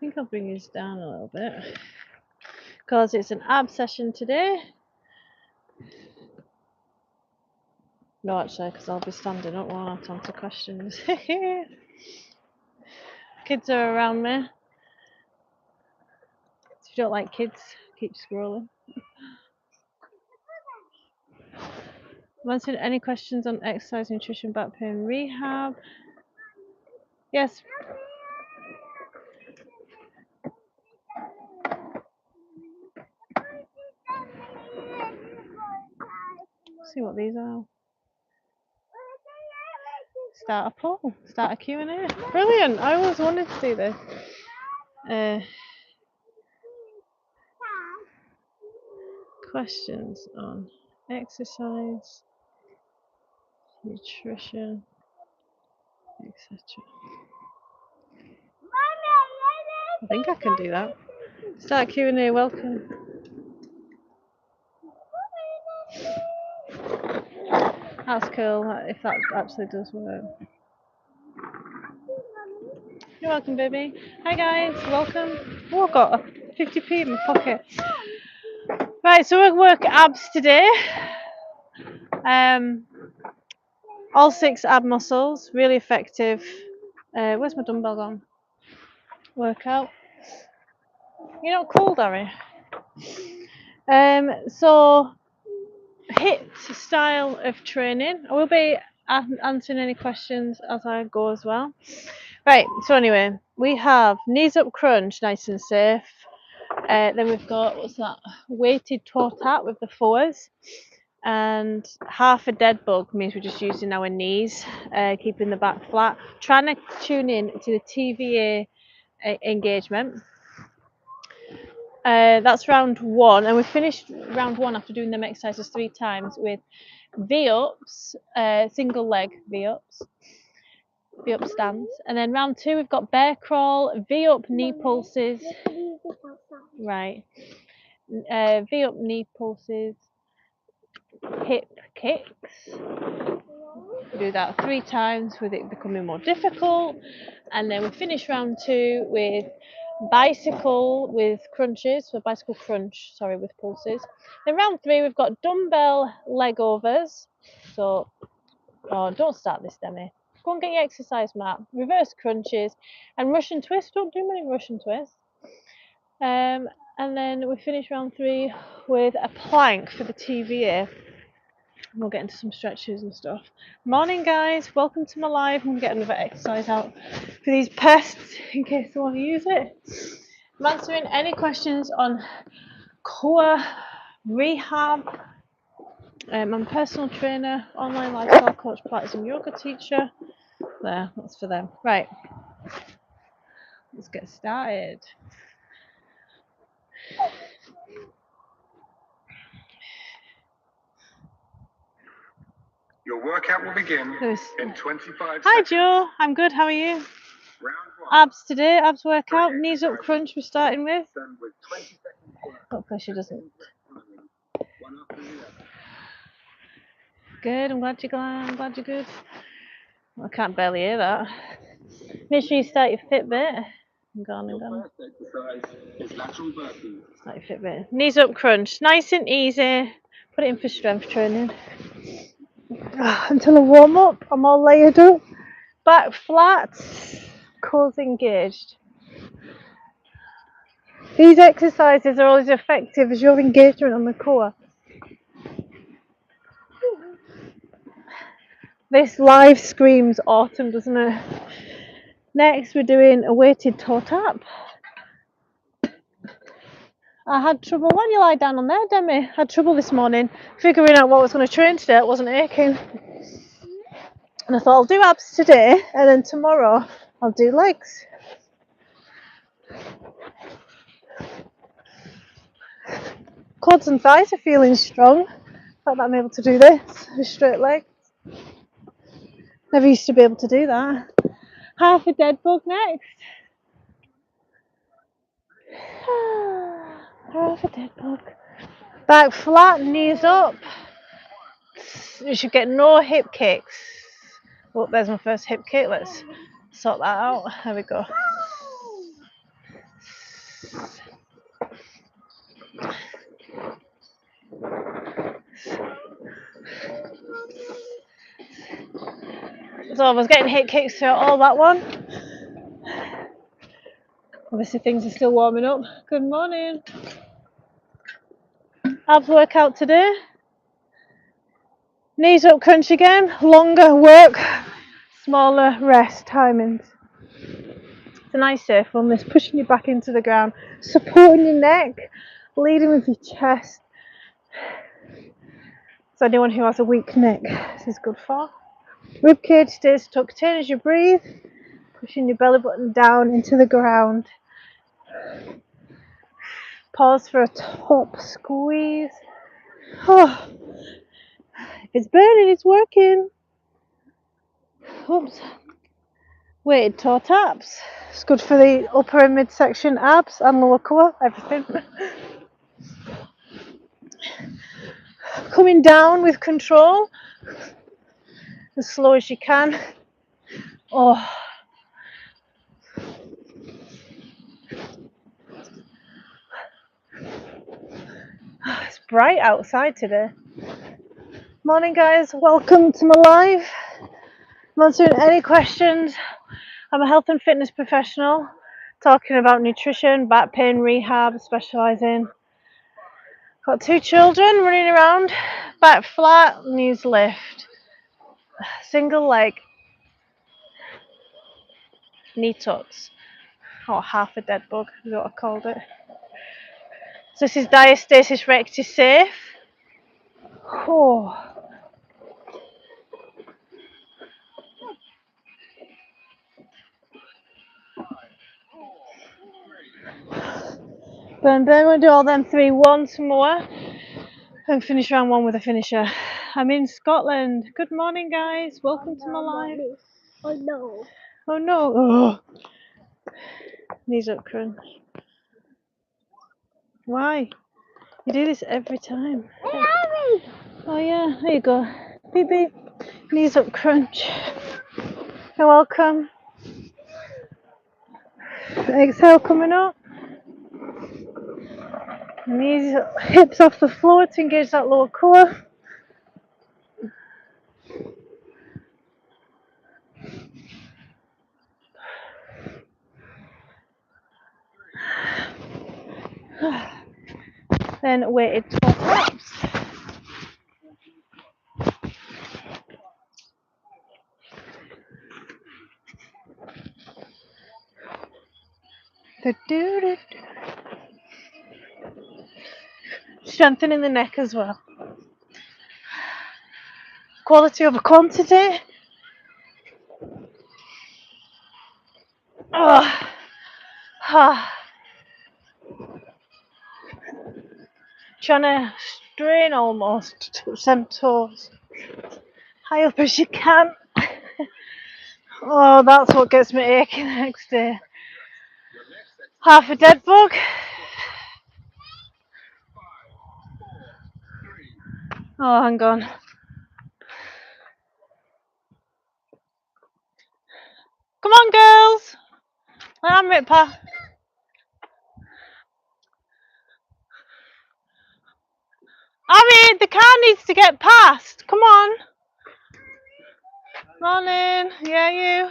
think I'll bring his down a little bit because it's an ab session today. No, actually, because I'll be standing up while I answer questions. Kids are around me. If you don't like kids, keep scrolling. I'm answering any questions on exercise, nutrition, back pain, rehab. Yes. See what these are. Start a poll. Start a Q&A. Brilliant. I always wanted to do this. Questions on exercise, nutrition, etc. I think I can do that. Start Q&A. Welcome. That's cool. If that actually does work. You're welcome, baby. Hi guys, welcome. Oh, I've got a 50p in my pocket. Right, so we'll work abs today. All 6 ab muscles, really effective. Where's my dumbbell gone? Workout. You're not cold, Harry? So HIIT style of training. I will be answering any questions as I go as well. Right, so anyway, we have knees up crunch, nice and safe. Then we've got, what's that, weighted toe tap with the fours. And half a dead bug means we're just using our knees, keeping the back flat. Trying to tune in to the TVA engagement. That's round 1, and we finished round 1 after doing them exercises 3 times with V-ups, single leg V-ups, V-up stands. And then round 2 we've got bear crawl, V-up knee pulses. Right. V-up knee pulses, hip kicks. We do that 3 times with it becoming more difficult. And then we finish round 2 with bicycle with crunches, so bicycle crunch, sorry, with pulses. Then round 3 we've got dumbbell leg overs. So, oh, don't start this, Demi. Go and get your exercise mat. Reverse crunches and Russian twists. Don't do many Russian twists. And then we finish round 3 with a plank for the TVA. We'll get into some stretches and stuff. Morning, guys. Welcome to my live. I'm going to get another exercise out for these pests in case they want to use it. I'm answering any questions on core rehab. I'm a personal trainer, online lifestyle coach, Pilates and yoga teacher. There, that's for them. Right. Let's get started. Your workout will begin in 25 seconds. Hi, Joe. I'm good. How are you? Round 1. Abs today. Abs workout. Knees up crunch we're starting with. Done with 20 seconds work. Hopefully she doesn't. One after the other. Good. I'm glad you're glad. I'm glad you're good. I can't barely hear that. Make sure you start your Fitbit. I'm gone and gone. First exercise is lateral burpees. Start your Fitbit. Knees up crunch. Nice and easy. Put it in for strength training. Until I warm up, I'm all layered up. Back flat. Core's engaged. These exercises are always effective as your engagement on the core. This live screams autumn, doesn't it? Next, we're doing a weighted toe tap. I had trouble, when you lie down on there, Demi, I had trouble this morning figuring out what I was going to train today. It wasn't aching. And I thought I'll do abs today, and then tomorrow I'll do legs. Quads and thighs are feeling strong. The fact that I'm able to do this with straight legs. Never used to be able to do that. Half a dead bug next. Half a dead bug. Back flat, knees up. You should get no hip kicks. Oh, there's my first hip kick. Let's sort that out. There we go. So I was getting hit kicks throughout all that one. Obviously things are still warming up. Good morning. Abs workout today. Knees up crunch again. Longer work, smaller rest timings. It's a nice safe one, this pushing you back into the ground, supporting your neck, leading with your chest. So anyone who has a weak neck, this is good for. Rib cage stays tucked in as you breathe, pushing your belly button down into the ground. Pause for a top squeeze. Oh. If it's burning, it's working. Oops. Weighted toe taps. It's good for the upper and midsection abs and lower core, everything. Coming down with control, as slow as you can. Oh. It's bright outside today. Morning guys, welcome to my live. I'm answering any questions. I'm a health and fitness professional talking about nutrition, back pain, rehab, specialising. Got 2 children running around, back flat, knees lift. Single leg, knee tucks, or half a dead bug is what I called it. So this is diastasis recti safe. Oh. Burn, burn, we'll do all them 3 once more and finish round 1 with a finisher. I'm in Scotland. Good morning guys, welcome to my live. Oh no. Oh no. Oh. Knees up crunch. Why? You do this every time. Hey, Abby! Oh yeah, there you go. Beep beep. Knees up crunch. You're welcome. Exhale coming up. Knees, hips off the floor to engage that lower core. Then weighted toe taps. Strengthening the neck as well. Quality over quantity. Oh. Ah. Trying to strain almost to touch them toes. High up as you can. Oh, that's what gets me aching the next day. Half a dead bug. Oh, hang on. Come on, girls. I'm it, Pa. Harry, the car needs to get past. Come on. Morning. Yeah, you.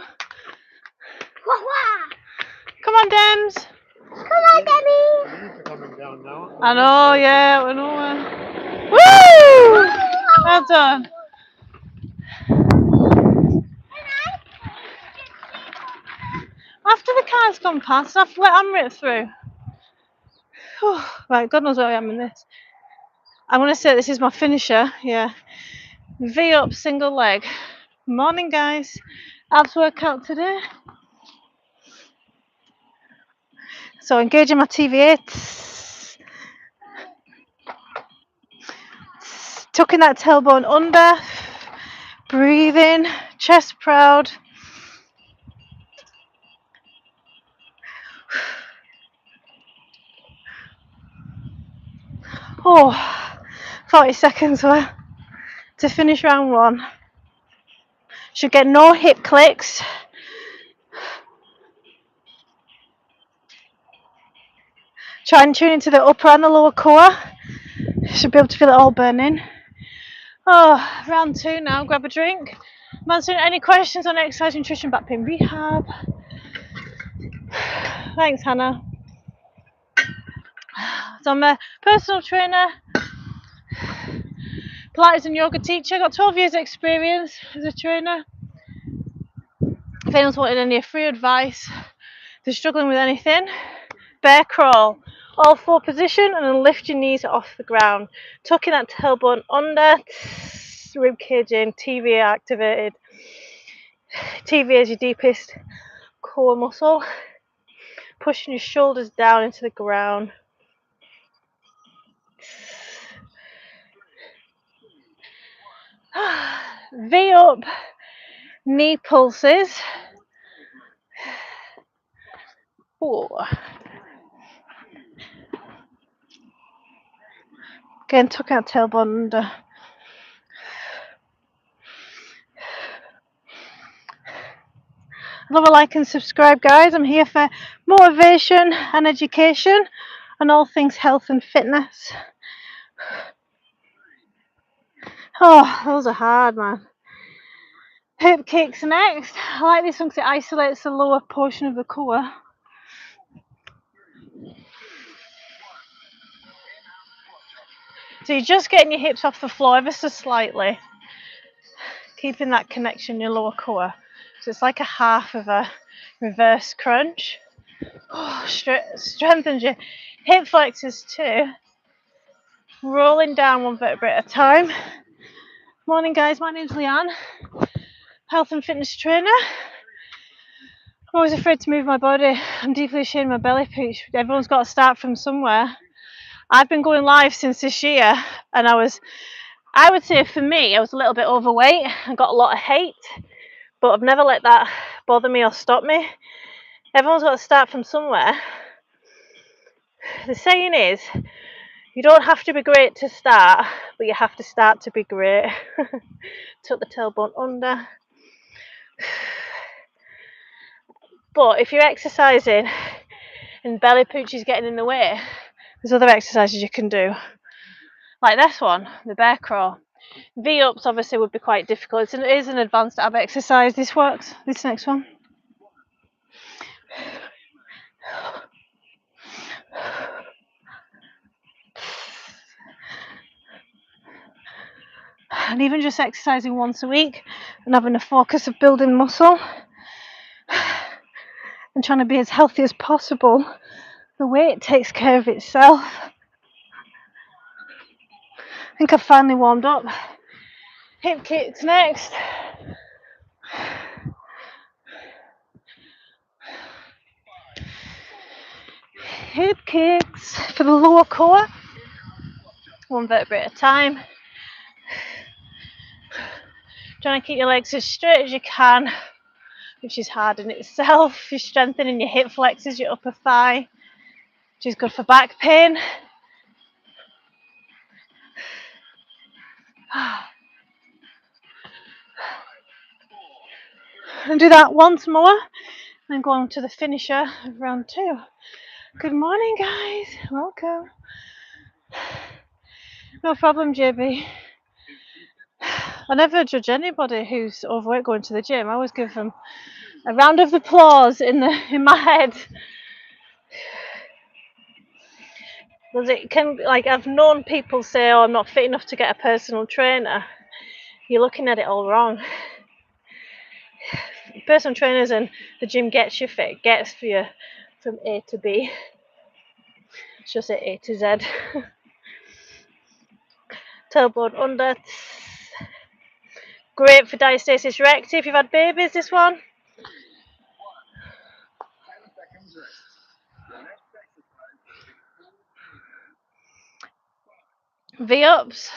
Come on, Dems. Come on, Debbie! Coming down now. I know, yeah, I know. Woo! Well done. After the car's gone past, I have to let Amrit through. Right, God knows where I am in this. I'm going to say this is my finisher, yeah. V up, single leg. Morning, guys. Abs workout today. So engaging my TVA. Tucking that tailbone under. Breathing. Chest proud. Oh, 40 seconds worth to finish round 1. Should get no hip clicks. Try and tune into the upper and the lower core. Should be able to feel it all burning. Oh, round 2 now. Grab a drink. I'm answering any questions on exercise, nutrition, back pain rehab. Thanks, Hannah. So I'm a personal trainer, Pilates and yoga teacher. Got 12 years experience as a trainer. If anyone's wanting any free advice, if they're struggling with anything, bear crawl, all four position, and then lift your knees off the ground, tucking that tailbone under, rib cage in, TVA activated. TVA is your deepest core muscle, pushing your shoulders down into the ground. V up, knee pulses. Ooh. Again, tuck out tailbone under. Love a like and subscribe, guys. I'm here for motivation and education and all things health and fitness. Oh, those are hard, man. Hip kicks next. I like this one because it isolates the lower portion of the core. So you're just getting your hips off the floor ever so slightly, keeping that connection in your lower core. So it's like a half of a reverse crunch. Oh, strengthens your hip flexors too. Rolling down one vertebrae at a time. Morning, guys. My name's Leanne, health and fitness trainer. I'm always afraid to move my body. I'm deeply ashamed of my belly pooch. Everyone's got to start from somewhere. I've been going live since this year, and I would say for me, I was a little bit overweight and got a lot of hate, but I've never let that bother me or stop me. Everyone's got to start from somewhere. The saying is, you don't have to be great to start, but you have to start to be great. Tuck the tailbone under. But if you're exercising and belly pooch is getting in the way, there's other exercises you can do. Like this one, the bear crawl. V-ups obviously would be quite difficult. It is an advanced ab exercise. This works. This next one. And even just exercising once a week and having a focus of building muscle and trying to be as healthy as possible, the weight takes care of itself. I think I've finally warmed up. Hip kicks next. Hip kicks for the lower core, one vertebrae at a time. Trying to keep your legs as straight as you can, which is hard in itself. You're strengthening your hip flexors, your upper thigh, which is good for back pain. And do that once more, and then go on to the finisher of round 2. Good morning, guys. Welcome. No problem, JB. I never judge anybody who's overweight going to the gym. I always give them a round of applause in my head. Because it can, like, I've known people say, oh, I'm not fit enough to get a personal trainer. You're looking at it all wrong. Personal trainers and the gym gets you fit, gets for you from A to B. Should I say A to Z? Tailbone under. Great for diastasis recti if you've had babies, this one. V-ups.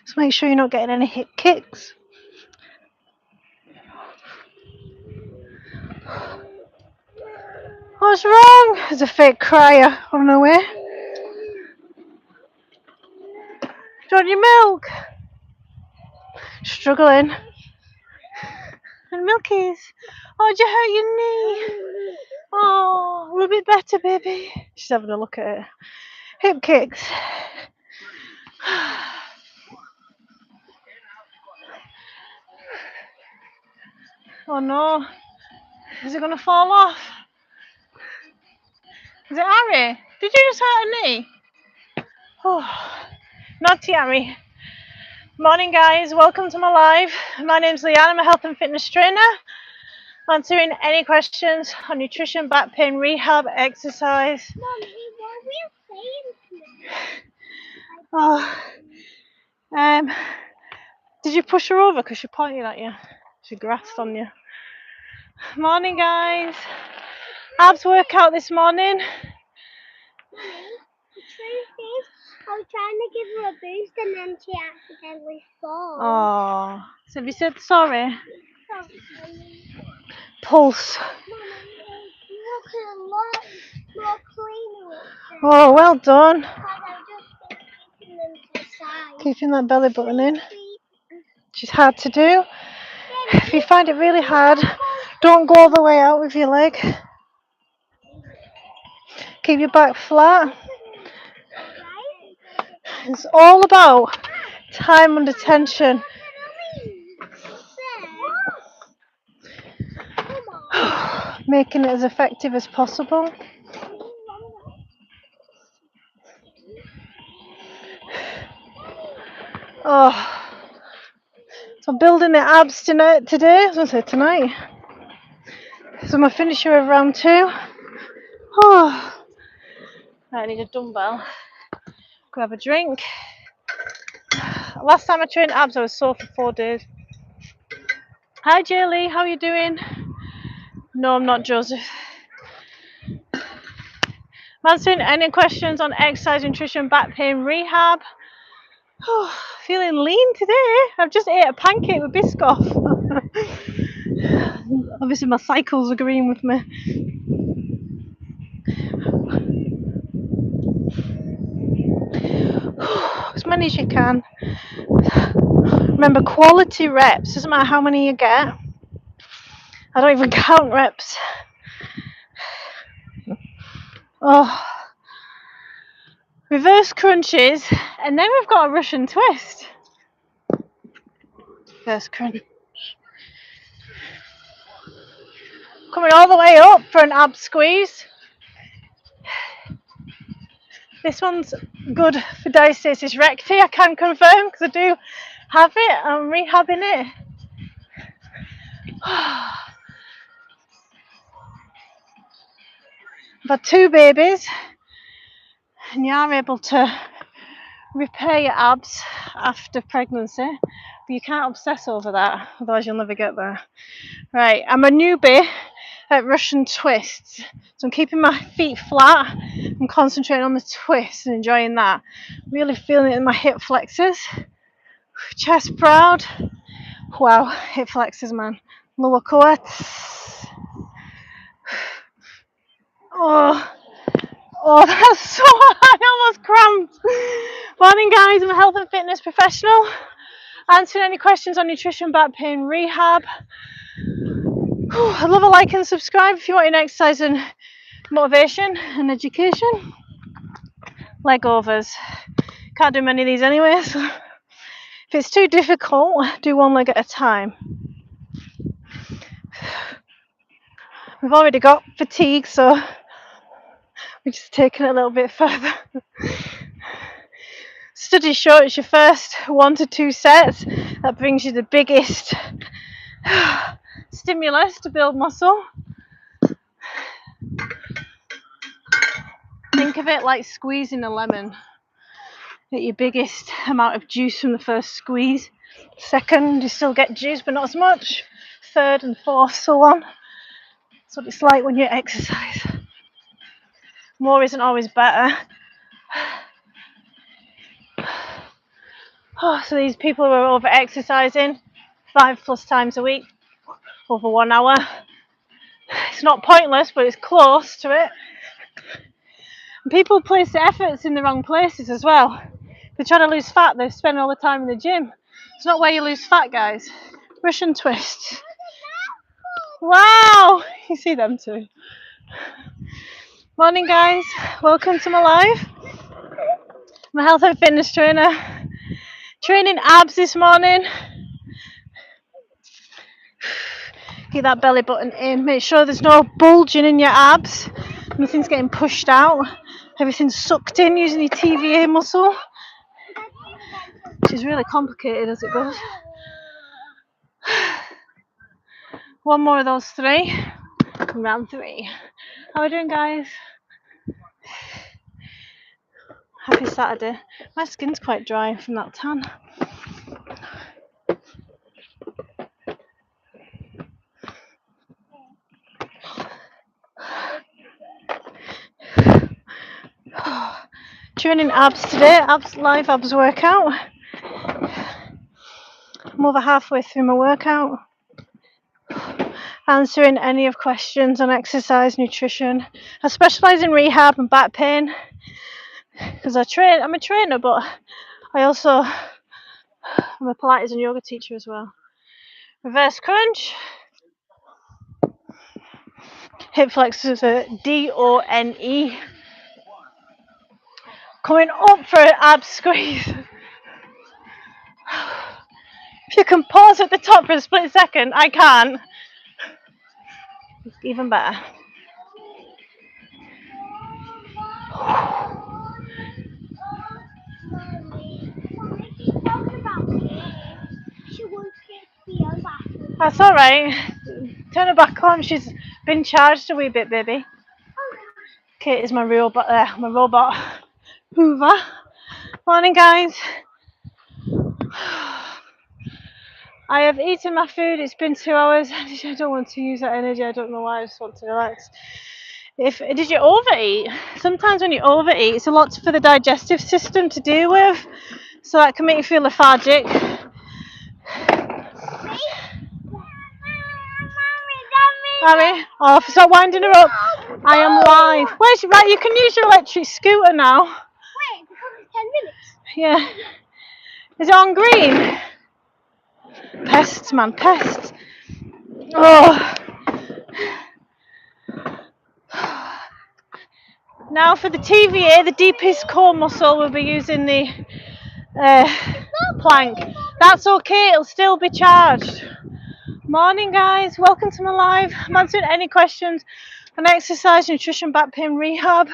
Just make sure you're not getting any hip kicks. What's wrong? There's a fake crier on the way. Do you want your milk? Struggling. Good Milky's. Oh, did you hurt your knee? Oh, rub it better, baby. She's having a look at it. Hip kicks. Oh no. Is it going to fall off? Is it Harry? Did you just hurt a knee? Oh, naughty Harry. Morning guys, welcome to my live. My name's Leanne, I'm a health and fitness trainer. Answering any questions on nutrition, back pain, rehab, exercise. Mommy, what were you saying to me? Oh, did you push her over because she pointed at you? She grasped on you. Morning guys. Abs workout this morning. Mommy, the truth is, I was trying to give her a boost and then she accidentally falls. Oh, so have you said sorry? So, Pulse. Mommy, you look a lot more cleaner up there. Oh, well done. Because I've just been keeping them to the side. Keeping that belly button in. Sweet. Which is hard to do. If you find it really hard, don't go all the way out with your leg. Keep your back flat. It's all about time under tension. Making it as effective as possible. Oh, so I'm building the abs tonight. Today, I was going to say tonight. So I'm going to finish here at round 2. Oh, I need a dumbbell. Grab a drink. Last time I trained abs, I was sore for 4 days. Hi, Jaylee, how are you doing? No, I'm not Joseph. I'm answering any questions on exercise, nutrition, back pain, rehab. Oh, feeling lean today. I've just ate a pancake with Biscoff. Obviously my cycle's agreeing with me. As many as you can. Remember, quality reps. Doesn't matter how many you get. I don't even count reps. Oh, reverse crunches, and then we've got a Russian twist. Reverse crunch. Coming all the way up for an ab squeeze. This one's good for diastasis recti, I can confirm, because I do have it. I'm rehabbing it. I've had 2 babies, and you are able to repair your abs after pregnancy, but you can't obsess over that, otherwise you'll never get there. Right, I'm a newbie at Russian twists, so I'm keeping my feet flat. I'm concentrating on the twist and enjoying that. Really feeling it in my hip flexors. Chest proud. Wow, hip flexors, man. Lower quads. Oh, that's so hard. I almost cramped. Morning, guys. I'm a health and fitness professional. Answering any questions on nutrition, back pain, rehab. I'd love a like and subscribe if you want an exercise and motivation and education. Leg overs. Can't do many of these anyway, so if it's too difficult, do one leg at a time. We've already got fatigue, so we're just taking it a little bit further. Studies show it's your first 1 to 2 sets that brings you the biggest stimulus to build muscle. Think of it like squeezing a lemon. Get your biggest amount of juice from the first squeeze. Second, you still get juice, but not as much. Third and fourth, so on. That's what it's like when you exercise. More isn't always better. Oh, so these people who are over exercising 5+ times a week, over 1 hour. It's not pointless, but it's close to it. And people place their efforts in the wrong places as well. If they're trying to lose fat, they spend all the time in the gym. It's not where you lose fat, guys. Russian twists. Wow, you see them too. Morning guys, welcome to my live. I'm a health and fitness trainer. Training abs this morning. Get that belly button in. Make sure there's no bulging in your abs. Nothing's getting pushed out. Everything's sucked in using your TVA muscle, which is really complicated as it goes. One more of those 3. Round 3. How are we doing, guys? Happy Saturday. My skin's quite dry from that tan. Training abs today, live abs workout. I'm over halfway through my workout. Answering any of questions on exercise, nutrition. I specialise in rehab and back pain because I'm a trainer, but I'm a Pilates and yoga teacher as well. Reverse crunch. Hip flexors are DONE. Coming up for an ab squeeze. If you can pause at the top for a split second, I can't. It's even better. That's alright. Turn her back on. She's been charged a wee bit, baby. Kate is my robot hoover. Morning, guys. I have eaten my food. It's been 2 hours. I don't want to use that energy. I don't know why. I just want to relax. Did you overeat? Sometimes when you overeat, it's a lot for the digestive system to deal with. So that can make you feel lethargic. Harry, stop winding her up. I am live. Where's she? Right, you can use your electric scooter now. Wait, because it's 10 minutes. Yeah. Is it on green? Pests, man, pests. Oh. Now for the TVA, the deepest core muscle, we'll be using the plank. That's okay, it'll still be charged. Morning, guys. Welcome to my live. I'm answering any questions on exercise, nutrition, back pain, rehab.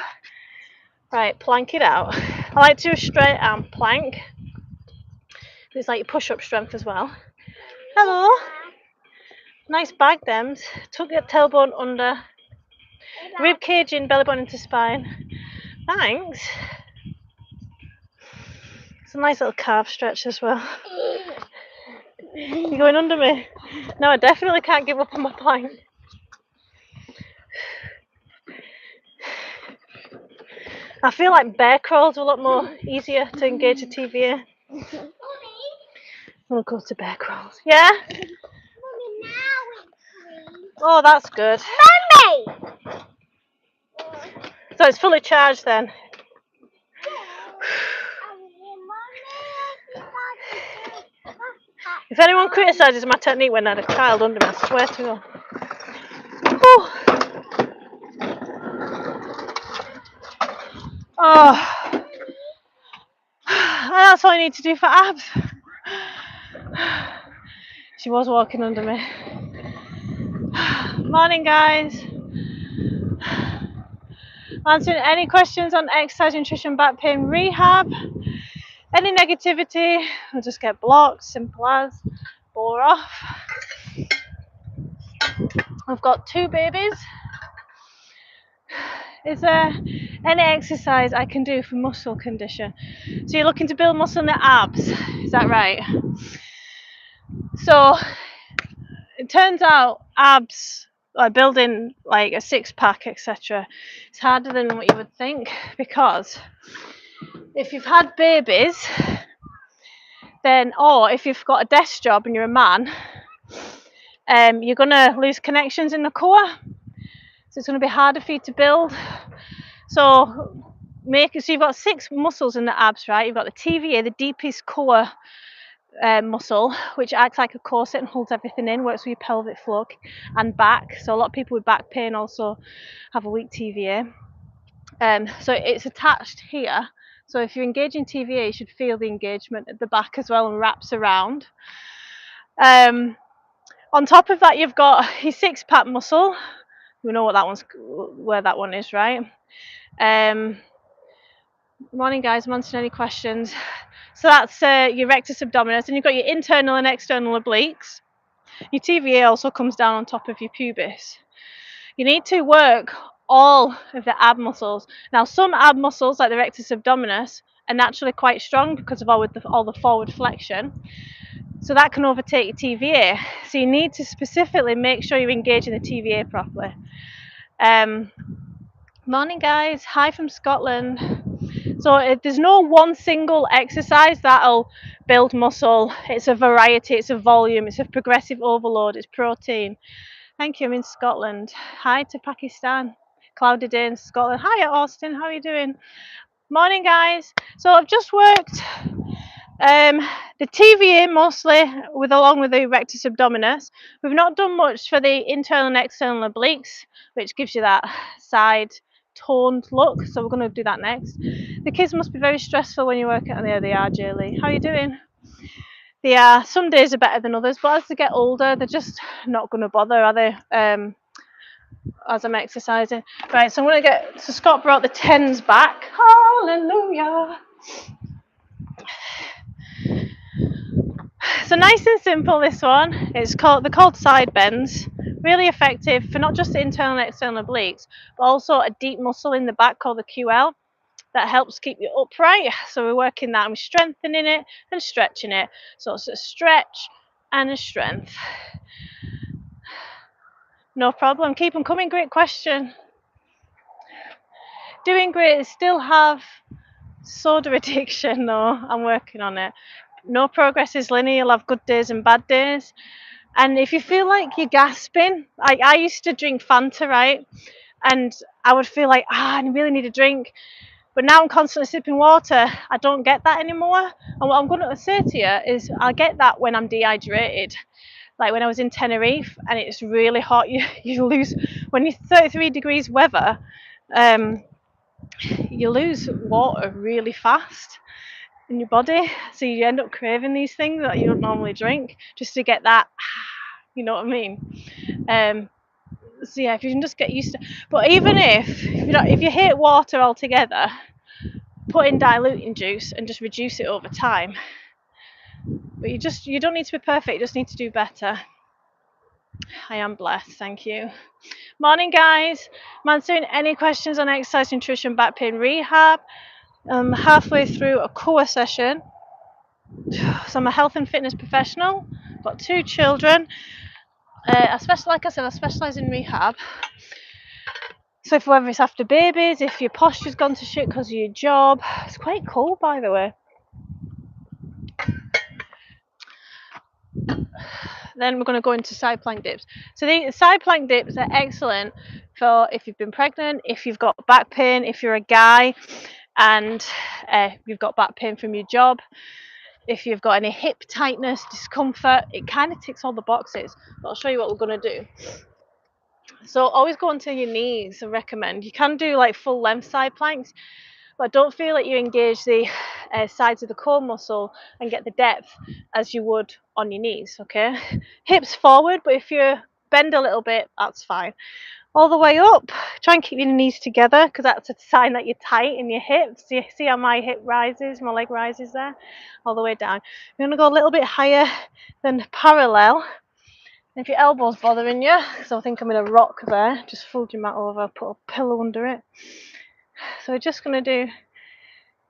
Right, plank it out. I like to do a straight arm plank. It's like your push-up strength as well. Hello. Nice bag, them. Tuck your tailbone under. Rib cage in, belly button into spine. Thanks. It's a nice little calf stretch as well. You're going under me? No, I definitely can't give up on my plank. I feel like bear crawls are a lot more easier to engage the TVA. I'm gonna go to bear crawls. Yeah? Oh, that's good. Mommy! So it's fully charged then. If anyone criticises my technique when I had a child under me, I swear to God. Oh, that's all I need to do for abs. She was walking under me. Morning, guys. Answering any questions on exercise, nutrition, back pain, rehab. Any negativity, I'll just get blocked, simple as. Bore off. I've got 2 babies. Is there any exercise I can do for muscle condition? So you're looking to build muscle in the abs, is that right? So it turns out abs, like building like a 6-pack, etc., it's harder than what you would think, because if you've had babies, then, or if you've got a desk job and you're a man, you're going to lose connections in the core, so it's going to be harder for you to build. So you've got 6 muscles in the abs, right? You've got the TVA, the deepest core muscle, which acts like a corset and holds everything in, works with your pelvic floor and back. So a lot of people with back pain also have a weak TVA. So it's attached here. So if you're engaging TVA, you should feel the engagement at the back as well and wraps around. On top of that, you've got your six-pack muscle. We know where that one is, right? Morning, guys. I'm answering any questions. So that's your rectus abdominis, and you've got your internal and external obliques. Your TVA also comes down on top of your pubis. You need to work all of the ab muscles. Now, some ab muscles, like the rectus abdominis, are naturally quite strong because of all the forward flexion. So that can overtake your TVA. So you need to specifically make sure you're engaging the TVA properly. Morning, guys. Hi from Scotland. So there's no one single exercise that'll build muscle. It's a variety, it's a volume, it's a progressive overload, it's protein. Thank you, I'm in Scotland. Hi to Pakistan. Cloudy day in Scotland. Hi Austin, how are you doing? Morning, guys. So I've just worked the TVA mostly along with the rectus abdominis. We've not done much for the internal and external obliques, which gives you that side toned look. So we're going to do that next. The kids must be very stressful when you work out. There they are, Jaylee. How are you doing? They are. Some days are better than others, but as they get older, they're just not going to bother, are they? As I'm exercising. Right, so I'm going to get. So Scott brought the 10s back. Hallelujah. So nice and simple, this one. They're called side bends. Really effective for not just the internal and external obliques, but also a deep muscle in the back called the QL that helps keep you upright. So we're working that and we're strengthening it and stretching it. So it's a stretch and a strength. No problem. Keep them coming. Great question. Doing great. Still have soda addiction. No, I'm working on it. No progress is linear. You'll have good days and bad days. And if you feel like you're gasping, I used to drink Fanta, right? And I would feel like, I really need a drink. But now I'm constantly sipping water. I don't get that anymore. And what I'm going to say to you is I get that when I'm dehydrated. Like when I was in Tenerife and it's really hot, you lose, when you're 33 degrees weather, you lose water really fast in your body. So you end up craving these things that you don't normally drink just to get that, you know what I mean? So yeah, if you can just get used to, but even if you hate water altogether, put in diluting juice and just reduce it over time. But you don't need to be perfect, you just need to do better. I am blessed, thank you. Morning, guys. I'm answering any questions on exercise, nutrition, back pain, rehab. I'm halfway through a core session. So I'm a health and fitness professional. Got 2 children. I specialise in rehab. So whether it's after babies, if your posture's gone to shit because of your job, it's quite cold, by the way. Then we're going to go into side plank dips. So the side plank dips are excellent for if you've been pregnant, if you've got back pain, if you're a guy and you've got back pain from your job, if you've got any hip tightness, discomfort. It kind of ticks all the boxes. But I'll show you what we're going to do. So always go onto your knees, I recommend. You can do like full length side planks, but don't feel like you engage the sides of the core muscle and get the depth as you would on your knees, okay? Hips forward, but if you bend a little bit, that's fine. All the way up, try and keep your knees together because that's a sign that you're tight in your hips. You see how my hip rises, my leg rises there? All the way down. You're going to go a little bit higher than parallel. If your elbow's bothering you, because I think I'm in a rock there, just fold your mat over, put a pillow under it. So we're just going to do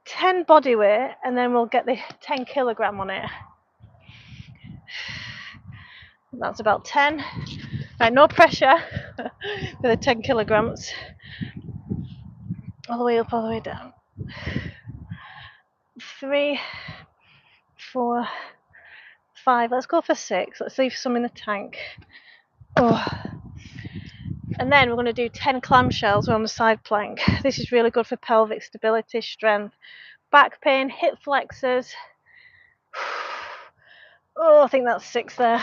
10 body weight and then we'll get the 10 kilogram on it. That's about 10. Right, no pressure for the 10 kilograms. All the way up, all the way down. 3, 4, 5. Let's go for 6. Let's leave some in the tank. Oh. And then we're going to do 10 clamshells on the side plank. This is really good for pelvic stability, strength, back pain, hip flexors. Oh, I think that's 6 there.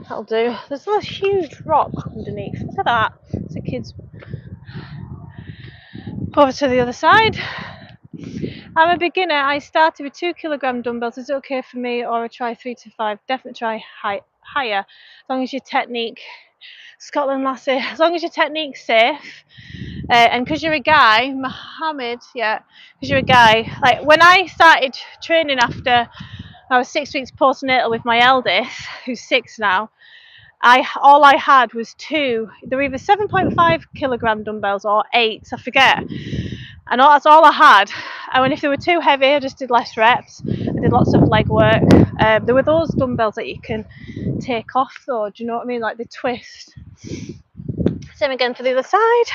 That'll do. There's a huge rock underneath. Look at that. So kids over to the other side. I'm a beginner. I started with 2 kilogram dumbbells. Is it okay for me, or I try 3 to 5? Definitely try higher, as long as your technique, Scotland lassie, as long as your technique's safe. And because you're a guy, Mohammed, yeah, because you're a guy. Like when I started training after I was 6 weeks postnatal with my eldest, who's 6 now, all I had was 2. They were either 7.5 kilogram dumbbells or 8, I forget. And that's all I had. And if they were too heavy, I just did less reps. I did lots of leg work. There were those dumbbells that you can take off though, do you know what I mean? Like they twist. Same again for the other side.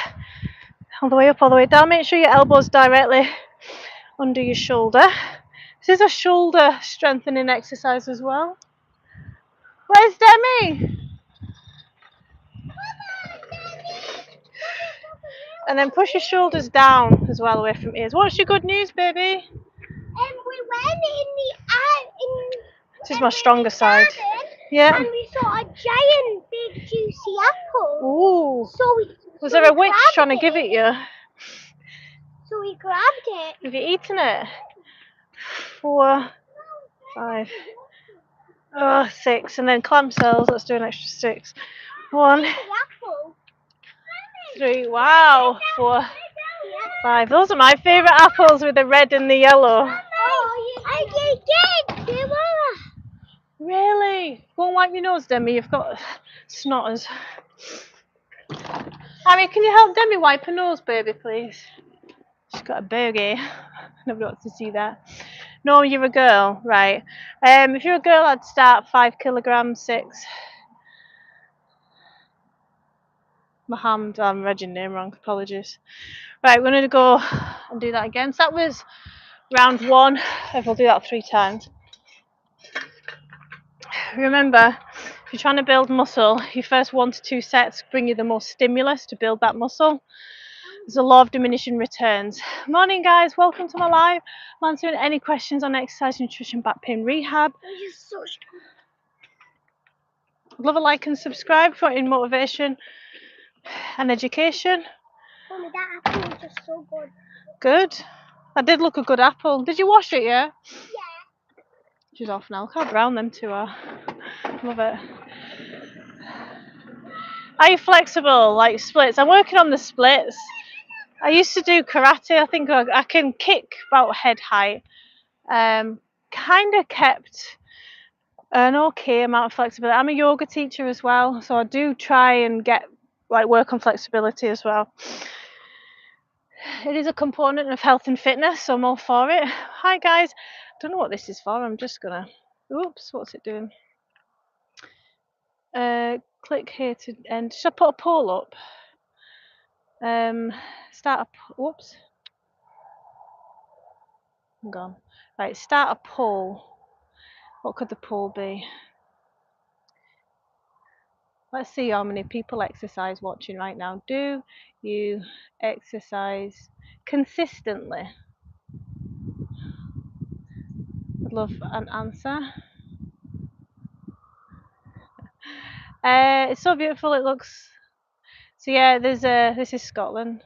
All the way up, all the way down. Make sure your elbow's directly under your shoulder. This is a shoulder strengthening exercise as well. Where's Demi? And then push your shoulders down as well away from ears. What's your good news, baby? We went in This is my stronger side. Yeah. and we saw a giant, big, juicy apple. Ooh. Was So there a we witch grabbed trying to give it you? So we grabbed it. Have you eaten it? 4, 5, 6, and then clam cells. Let's do an extra 6. 1, The apple. 3. Wow. 4, 5. Those are my favourite apples with the red and the yellow. Oh, I did. They were. Really? Go and wipe your nose, Demi. You've got snotters. Harry, can you help Demi wipe her nose, baby, please? She's got a boogie. Nobody wants to see that. No, you're a girl, right? If you're a girl, I'd start 5 kilograms, 6. Mohammed, I'm read your name wrong. Apologies. Right, we're going to go and do that again. So that was round 1. We'll do that 3 times. Remember, if you're trying to build muscle, your first 1 to 2 sets bring you the most stimulus to build that muscle. There's a law of diminishing returns. Morning, guys. Welcome to my live. I'm answering any questions on exercise, nutrition, back pain, rehab. Love a like and subscribe for in motivation and education. Mommy, that apple was just so good. Good. That did look a good apple. Did you wash it, yeah? Yeah. She's off now. Look how brown them two are. Love it. Are you flexible, like splits? I'm working on the splits. I used to do karate. I think I can kick about head height. Kind of kept an okay amount of flexibility. I'm a yoga teacher as well, so I do try and work on flexibility as well. It is a component of health and fitness, so I'm all for it. Hi guys. I don't know what this is for. I'm just gonna. Oops, what's it doing? Click here to end. Should I put a poll up? Start a. Whoops. I'm gone. Right, start a poll. What could the poll be? Let's see how many people exercise watching right now. Do you exercise consistently? I'd love an answer. It's so beautiful. It looks. So yeah, this is Scotland.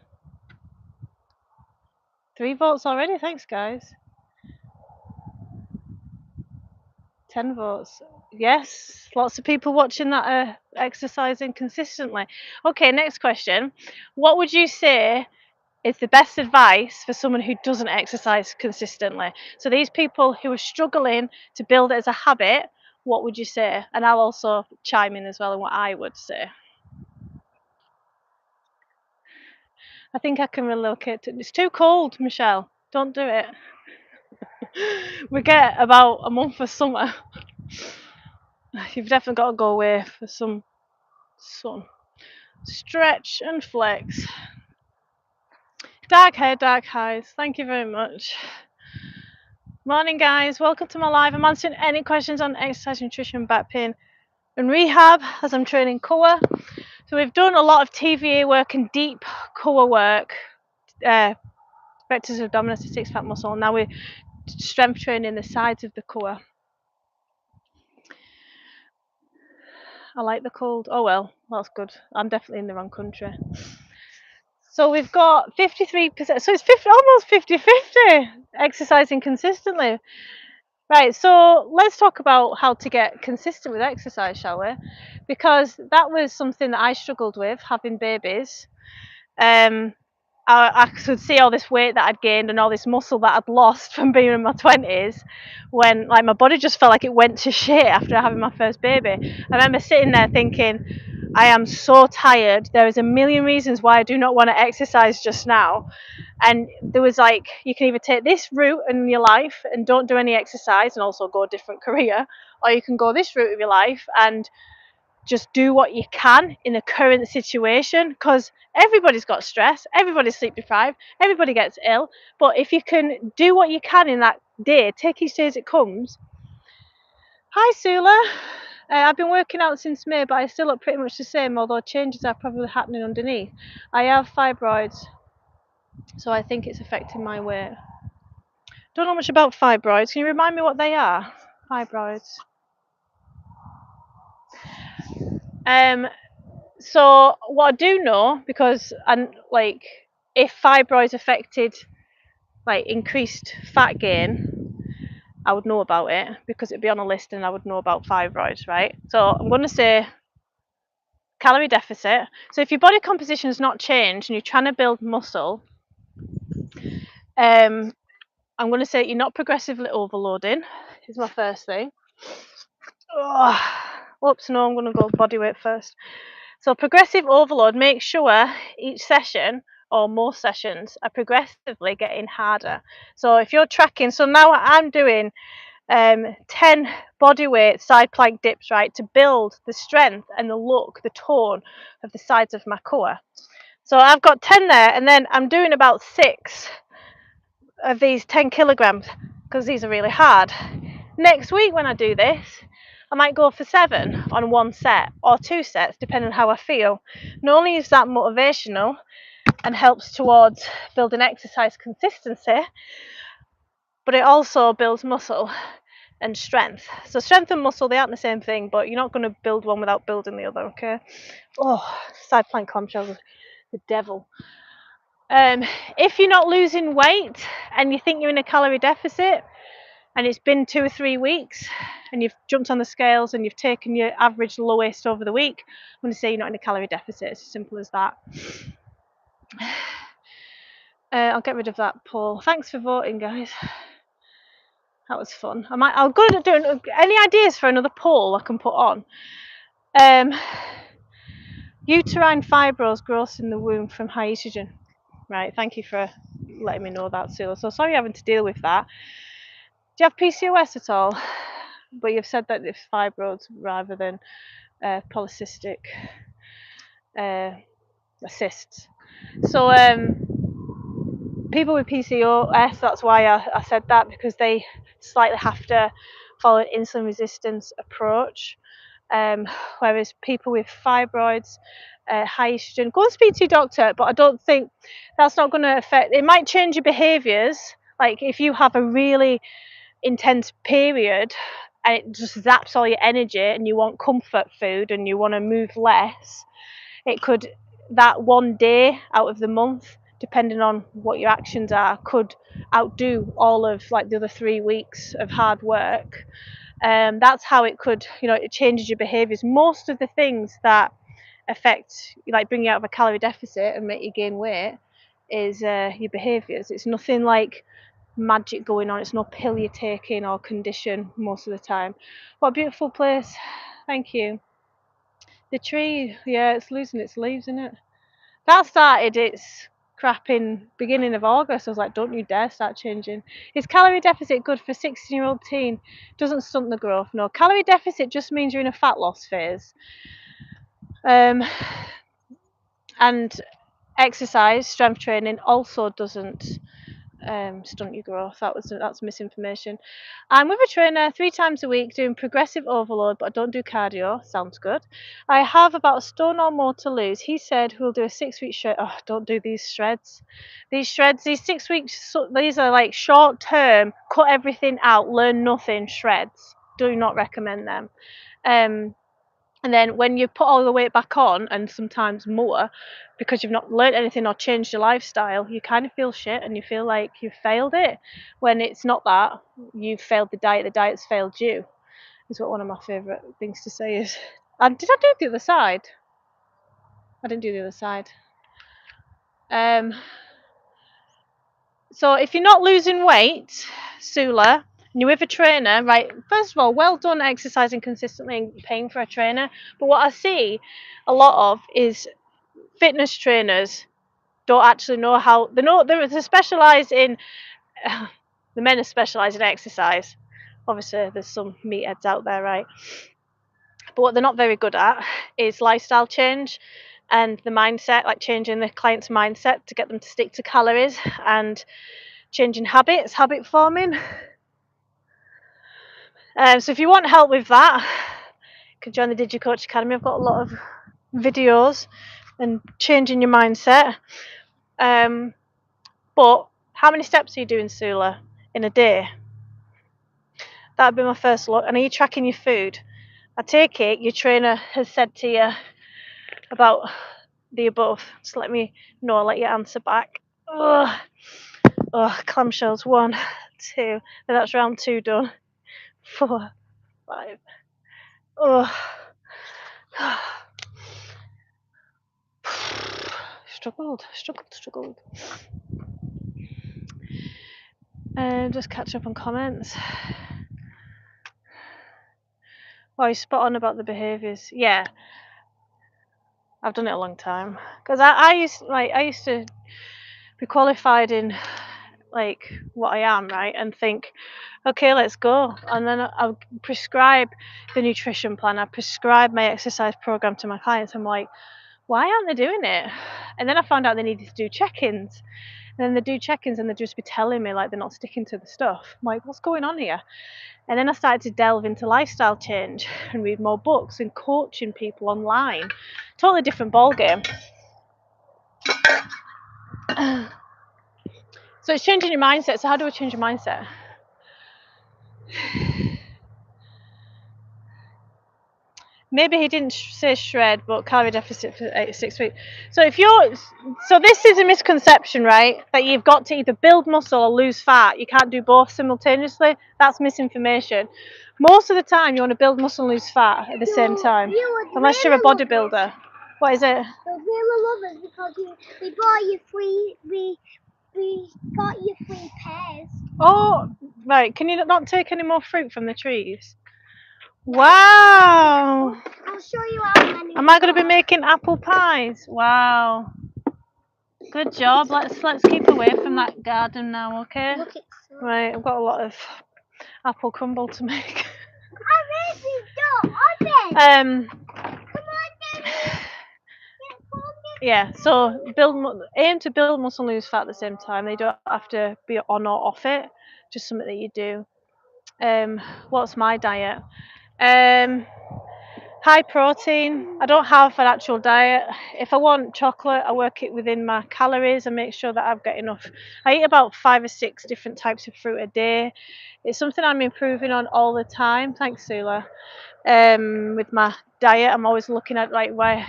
3 votes already. Thanks, guys. 10 votes. Yes, lots of people watching that are exercising consistently. Okay, next question. What would you say is the best advice for someone who doesn't exercise consistently? So these people who are struggling to build it as a habit, what would you say? And I'll also chime in as well on what I would say. I think I can relocate to. It's too cold, Michelle. Don't do it. We get about a month of summer. You've definitely got to go away for some sun. Stretch and flex. Dark hair, dark eyes. Thank you very much. Morning, guys. Welcome to my live. I'm answering any questions on exercise, nutrition, back pain, and rehab as I'm training core. So we've done a lot of TVA work and deep core work, vectors of dominance to 6-pack muscle. Now we're strength training the sides of the core. I like the cold. Oh well, that's good. I'm definitely in the wrong country. So we've got 53%. So it's 50, almost 50-50 exercising consistently. Right, so let's talk about how to get consistent with exercise, shall we? Because that was something that I struggled with, having babies. I could see all this weight that I'd gained and all this muscle that I'd lost from being in my 20s, when like my body just felt like it went to shit after having my first baby. I remember sitting there thinking, I am so tired. There is a million reasons why I do not want to exercise just now. And there was like, you can either take this route in your life and don't do any exercise and also go a different career, or you can go this route of your life and just do what you can in the current situation, because everybody's got stress, everybody's sleep deprived, everybody gets ill. But if you can do what you can in that day, take each day as it comes. Hi Sula, I've been working out since May, but I still look pretty much the same, although changes are probably happening underneath. I have fibroids, so I think it's affecting my weight. Don't know much about fibroids. Can you remind me what they are? Fibroids. So what I do know, because if fibroids affected like increased fat gain, I would know about it because it'd be on a list and I would know about fibroids, right? So I'm going to say calorie deficit. So if your body composition has not changed and you're trying to build muscle, I'm going to say you're not progressively overloading. Is my first thing. Oh, whoops, no, I'm going to go body weight first. So progressive overload, make sure each session or most sessions are progressively getting harder. So if you're tracking, so now I'm doing 10 body weight side plank dips, right, to build the strength and the look, the tone of the sides of my core. So I've got 10 there, and then I'm doing about 6 of these 10 kilograms because these are really hard. Next week when I do this, I might go for 7 on one set or 2 sets, depending on how I feel. Not only is that motivational and helps towards building exercise consistency, but it also builds muscle and strength. So strength and muscle, they aren't the same thing, but you're not going to build one without building the other, okay? Oh, side plank clamshells, the devil. If you're not losing weight and you think you're in a calorie deficit and it's been 2 or 3 weeks and you've jumped on the scales and you've taken your average lowest over the week, I'm going to say you're not in a calorie deficit. It's as simple as that. I'll get rid of that poll. Thanks for voting, guys. That was fun. I'll go to doing any ideas for another poll I can put on. Uterine fibrosis growth in the womb from high estrogen. Right, thank you for letting me know that, Sula. So sorry having to deal with that. Do you have PCOS at all? But you've said that it's fibroids rather than polycystic cysts. So people with PCOS, that's why I said that, because they slightly have to follow an insulin resistance approach. Whereas people with fibroids, high estrogen, go and speak to your doctor, but I don't think that's not going to affect. It might change your behaviours. Like if you have a really intense period and it just zaps all your energy and you want comfort food and you want to move less, it could, that one day out of the month, depending on what your actions are, could outdo all of like the other 3 weeks of hard work. That's how it could, it changes your behaviours. Most of the things that affect, like bring you out of a calorie deficit and make you gain weight, is your behaviours. It's nothing like magic going on. It's no pill you're taking or condition most of the time. What a beautiful place. Thank you. The tree, yeah, it's losing its leaves, isn't it? That started its crap in beginning of August. I was like, don't you dare start changing. Is calorie deficit good for 16-year-old teen? Doesn't stunt the growth. No, calorie deficit just means you're in a fat loss phase. And exercise, strength training also doesn't stunt your growth. That's misinformation. I'm with a trainer 3 times a week doing progressive overload, but I don't do cardio. Sounds good. I have about a stone or more to lose. He said we'll do a 6-week shred. Oh, don't do these shreds. These 6 weeks, so these are like short term, cut everything out, learn nothing shreds. Do not recommend them. And then when you put all the weight back on, and sometimes more, because you've not learned anything or changed your lifestyle, you kind of feel shit and you feel like you've failed it, when it's not that. You've failed the diet's failed you, is what one of my favourite things to say is. And did I do the other side? I didn't do the other side. So if you're not losing weight, Sula, and you're with a trainer, right, first of all, well done exercising consistently and paying for a trainer. But what I see a lot of is fitness trainers don't actually know how, they're specialised in, the men are specialised in exercise. Obviously, there's some meatheads out there, right? But what they're not very good at is lifestyle change and the mindset, like changing the client's mindset to get them to stick to calories and changing habits, habit forming. So if you want help with that, you can join the DigiCoach Academy. I've got a lot of videos and changing your mindset. But how many steps are you doing, Sula, in a day? That would be my first look. And are you tracking your food? I take it your trainer has said to you about the above. Just let me know, I'll let you answer back. Ugh. Oh, clamshells, 1, 2. That's round 2 done. 4, 5. Oh. Struggled. Just catch up on comments. Oh, you're spot on about the behaviours. Yeah, I've done it a long time. Because I used to be qualified in like what I am, right, and think, okay, let's go. And then I would prescribe the nutrition plan. I prescribe my exercise program to my clients. I'm like, why aren't they doing it? And then I found out they needed to do check-ins. And then they do check-ins and they'd just be telling me like they're not sticking to the stuff. I'm like, what's going on here? And then I started to delve into lifestyle change and read more books and coaching people online. Totally different ballgame. So it's changing your mindset. So how do I change your mindset? Maybe he didn't say shred, but calorie deficit for 6 weeks. So this is a misconception, right? That you've got to either build muscle or lose fat. You can't do both simultaneously. That's misinformation. Most of the time, you want to build muscle and lose fat at the same time, unless you're a bodybuilder. What is it? The really love it because we got you free. We got you 3 pairs. Oh, right. Can you not take any more fruit from the trees? Wow. I'll show you how many. Am I going to be making apple pies? Wow. Good job. Let's keep away from that garden now, okay? Look, it's Right, I've got a lot of apple crumble to make. I really don't. Come on, Daddy. Yeah, so aim to build muscle and lose fat at the same time. They don't have to be on or off it. Just something that you do. What's my diet? High protein. I don't have an actual diet. If I want chocolate, I work it within my calories and make sure that I've got enough. I eat about 5 or 6 different types of fruit a day. It's something I'm improving on all the time. Thanks, Sula. With my diet, I'm always looking at like where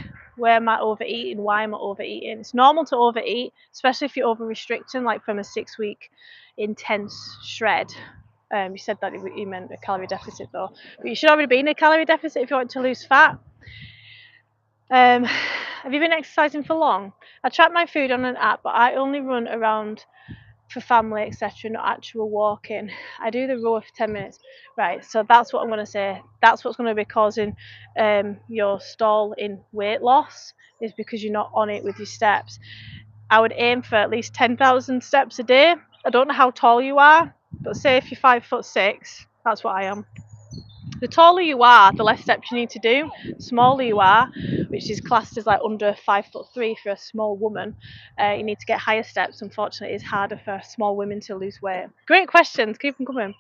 am I overeating? Why am I overeating? It's normal to overeat, especially if you're over restricting, like from a 6-week intense shred. You said that you meant a calorie deficit though, but you should already be in a calorie deficit if you want to lose fat. Have you been exercising for long? I track my food on an app, but I only run around for family, etc., not actual walking. I do the row for 10 minutes. Right, so that's what I'm going to say. That's what's going to be causing your stall in weight loss, is because you're not on it with your steps. I would aim for at least 10,000 steps a day. I don't know how tall you are, but say if you're 5'6", that's what I am. The taller you are, the less steps you need to do. The smaller you are, which is classed as like under 5'3" for a small woman, you need to get higher steps. Unfortunately, it's harder for small women to lose weight. Great questions, keep them coming.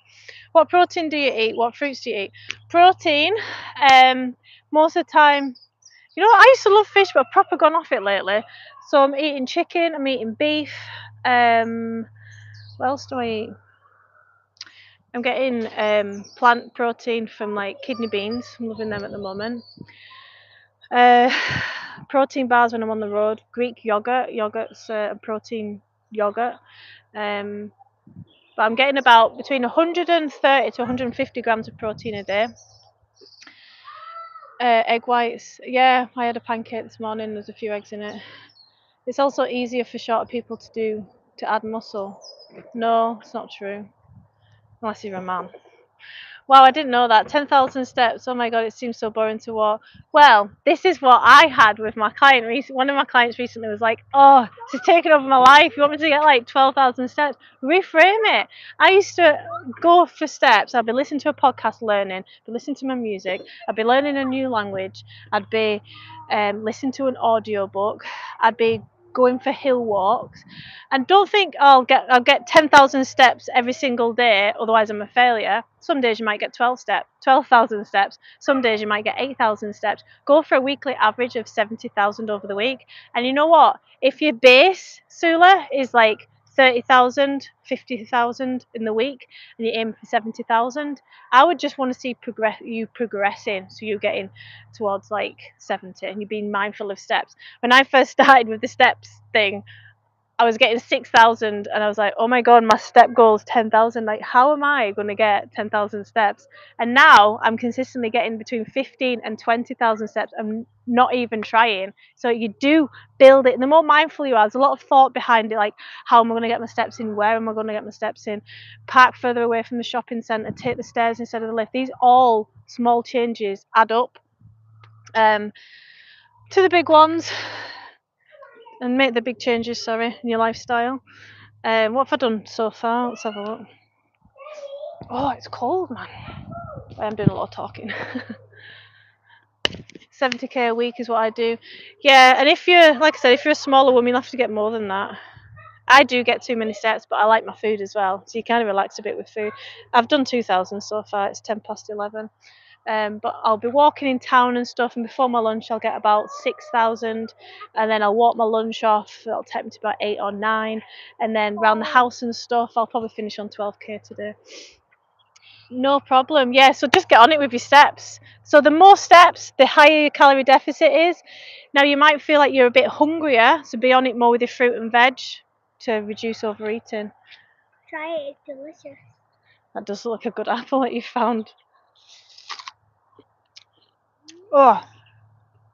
What protein do you eat? What fruits do you eat? Protein, most of the time, you know, I used to love fish, but I've proper gone off it lately. So I'm eating chicken, I'm eating beef. What else do I eat? I'm getting plant protein from like kidney beans. I'm loving them at the moment. Protein bars when I'm on the road. Greek yogurt's a protein yogurt. But I'm getting about between 130 to 150 grams of protein a day. Egg whites. Yeah, I had a pancake this morning. There's a few eggs in it. It's also easier for shorter people to add muscle. No, it's not true. Unless you're a man. Wow, I didn't know that. 10,000 steps. Oh my God, it seems so boring to walk. Well, this is what I had with my client. One of my clients recently was like, oh, this is taking over my life. You want me to get like 12,000 steps? Reframe it. I used to go for steps. I'd be listening to a podcast learning, be listening to my music. I'd be learning a new language. I'd be listening to an audio book. I'd be going for hill walks. And don't think I'll get 10,000 steps every single day, otherwise I'm a failure. Some days you might get 12,000 steps. Some days you might get 8,000 steps. Go for a weekly average of 70,000 over the week. And you know what? If your base, Sula, is like 30,000, 50,000 in the week, and you aim for 70,000, I would just want to see you progressing. So you're getting towards like 70 and you're being mindful of steps. When I first started with the steps thing, I was getting 6,000 and I was like, oh my God, my step goal is 10,000. Like, how am I going to get 10,000 steps? And now I'm consistently getting between 15 and 20,000 steps. I'm not even trying. So you do build it. And the more mindful you are, there's a lot of thought behind it. Like, how am I going to get my steps in? Where am I going to get my steps in? Park further away from the shopping centre, take the stairs instead of the lift. These all small changes add up to the big ones. And make the big changes, sorry, in your lifestyle. What have I done so far? Let's have a look. Oh, it's cold, man. I am doing a lot of talking. 70k a week is what I do. Yeah, and if you're, like I said, if you're a smaller woman, you'll have to get more than that. I do get too many steps, but I like my food as well, so you kind of relax a bit with food. I've done 2,000 so far. It's 11:10. But I'll be walking in town and stuff, and before my lunch I'll get about 6,000, and then I'll walk my lunch off. That'll take me to about 8 or 9, and then round the house and stuff I'll probably finish on 12k today. No problem. Yeah, so just get on it with your steps. So the more steps, the higher your calorie deficit is. Now you might feel like you're a bit hungrier, so be on it more with your fruit and veg to reduce overeating. Try it, it's delicious. That does look like a good apple that you found. Oh,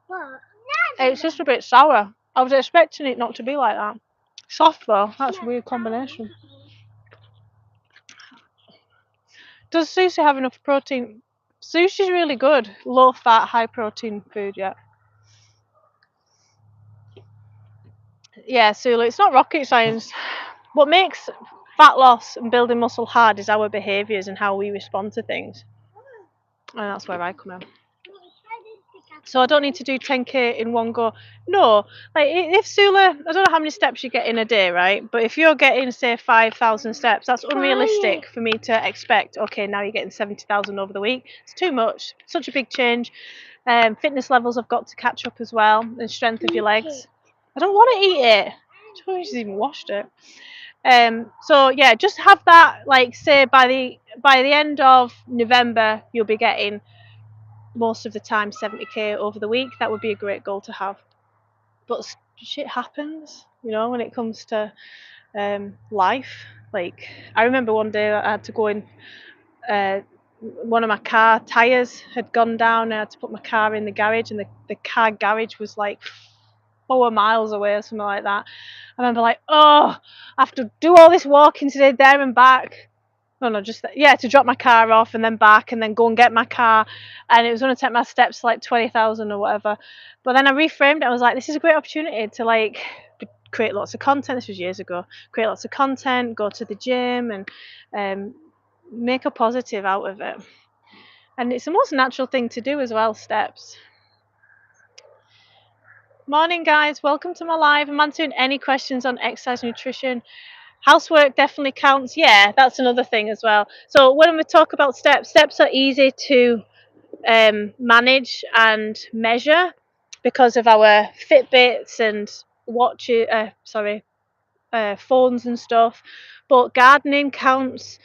What? it's just a bit sour. I was expecting it not to be like that. Soft though, that's a weird combination. Does sushi have enough protein? Sushi's really good. Low fat, high protein food, yeah. Yeah, Sulu, it's not rocket science. What makes fat loss and building muscle hard is our behaviours and how we respond to things. And that's where I come in. So I don't need to do 10k in one go. No, like if Sula, I don't know how many steps you get in a day, right? But if you're getting, say, 5,000 steps, that's unrealistic for me to expect. Okay, now you're getting 70,000 over the week. It's too much. Such a big change. Fitness levels have got to catch up as well, and strength of your legs. I don't want to eat it. I don't know she's even washed it. So yeah, just have that. Like, say by the end of November, you'll be getting most of the time 70k over the week. That would be a great goal to have. But shit happens, when it comes to life. Like, I remember one day I had to go in, one of my car tyres had gone down and I had to put my car in the garage, and the car garage was like 4 miles away or something like that. I remember like, oh, I have to do all this walking today, there and back. No, just to drop my car off and then back and then go and get my car, and it was going to take my steps to like 20,000 or whatever. But then I reframed it. I was like, this is a great opportunity to like create lots of content. This was years ago. Create lots of content, go to the gym, and make a positive out of it. And it's the most natural thing to do as well. Steps. Morning, guys. Welcome to my live. I'm answering any questions on exercise, nutrition. Housework definitely counts. Yeah, that's another thing as well. So when we talk about steps are easy to manage and measure because of our Fitbits and phones and stuff. But gardening counts.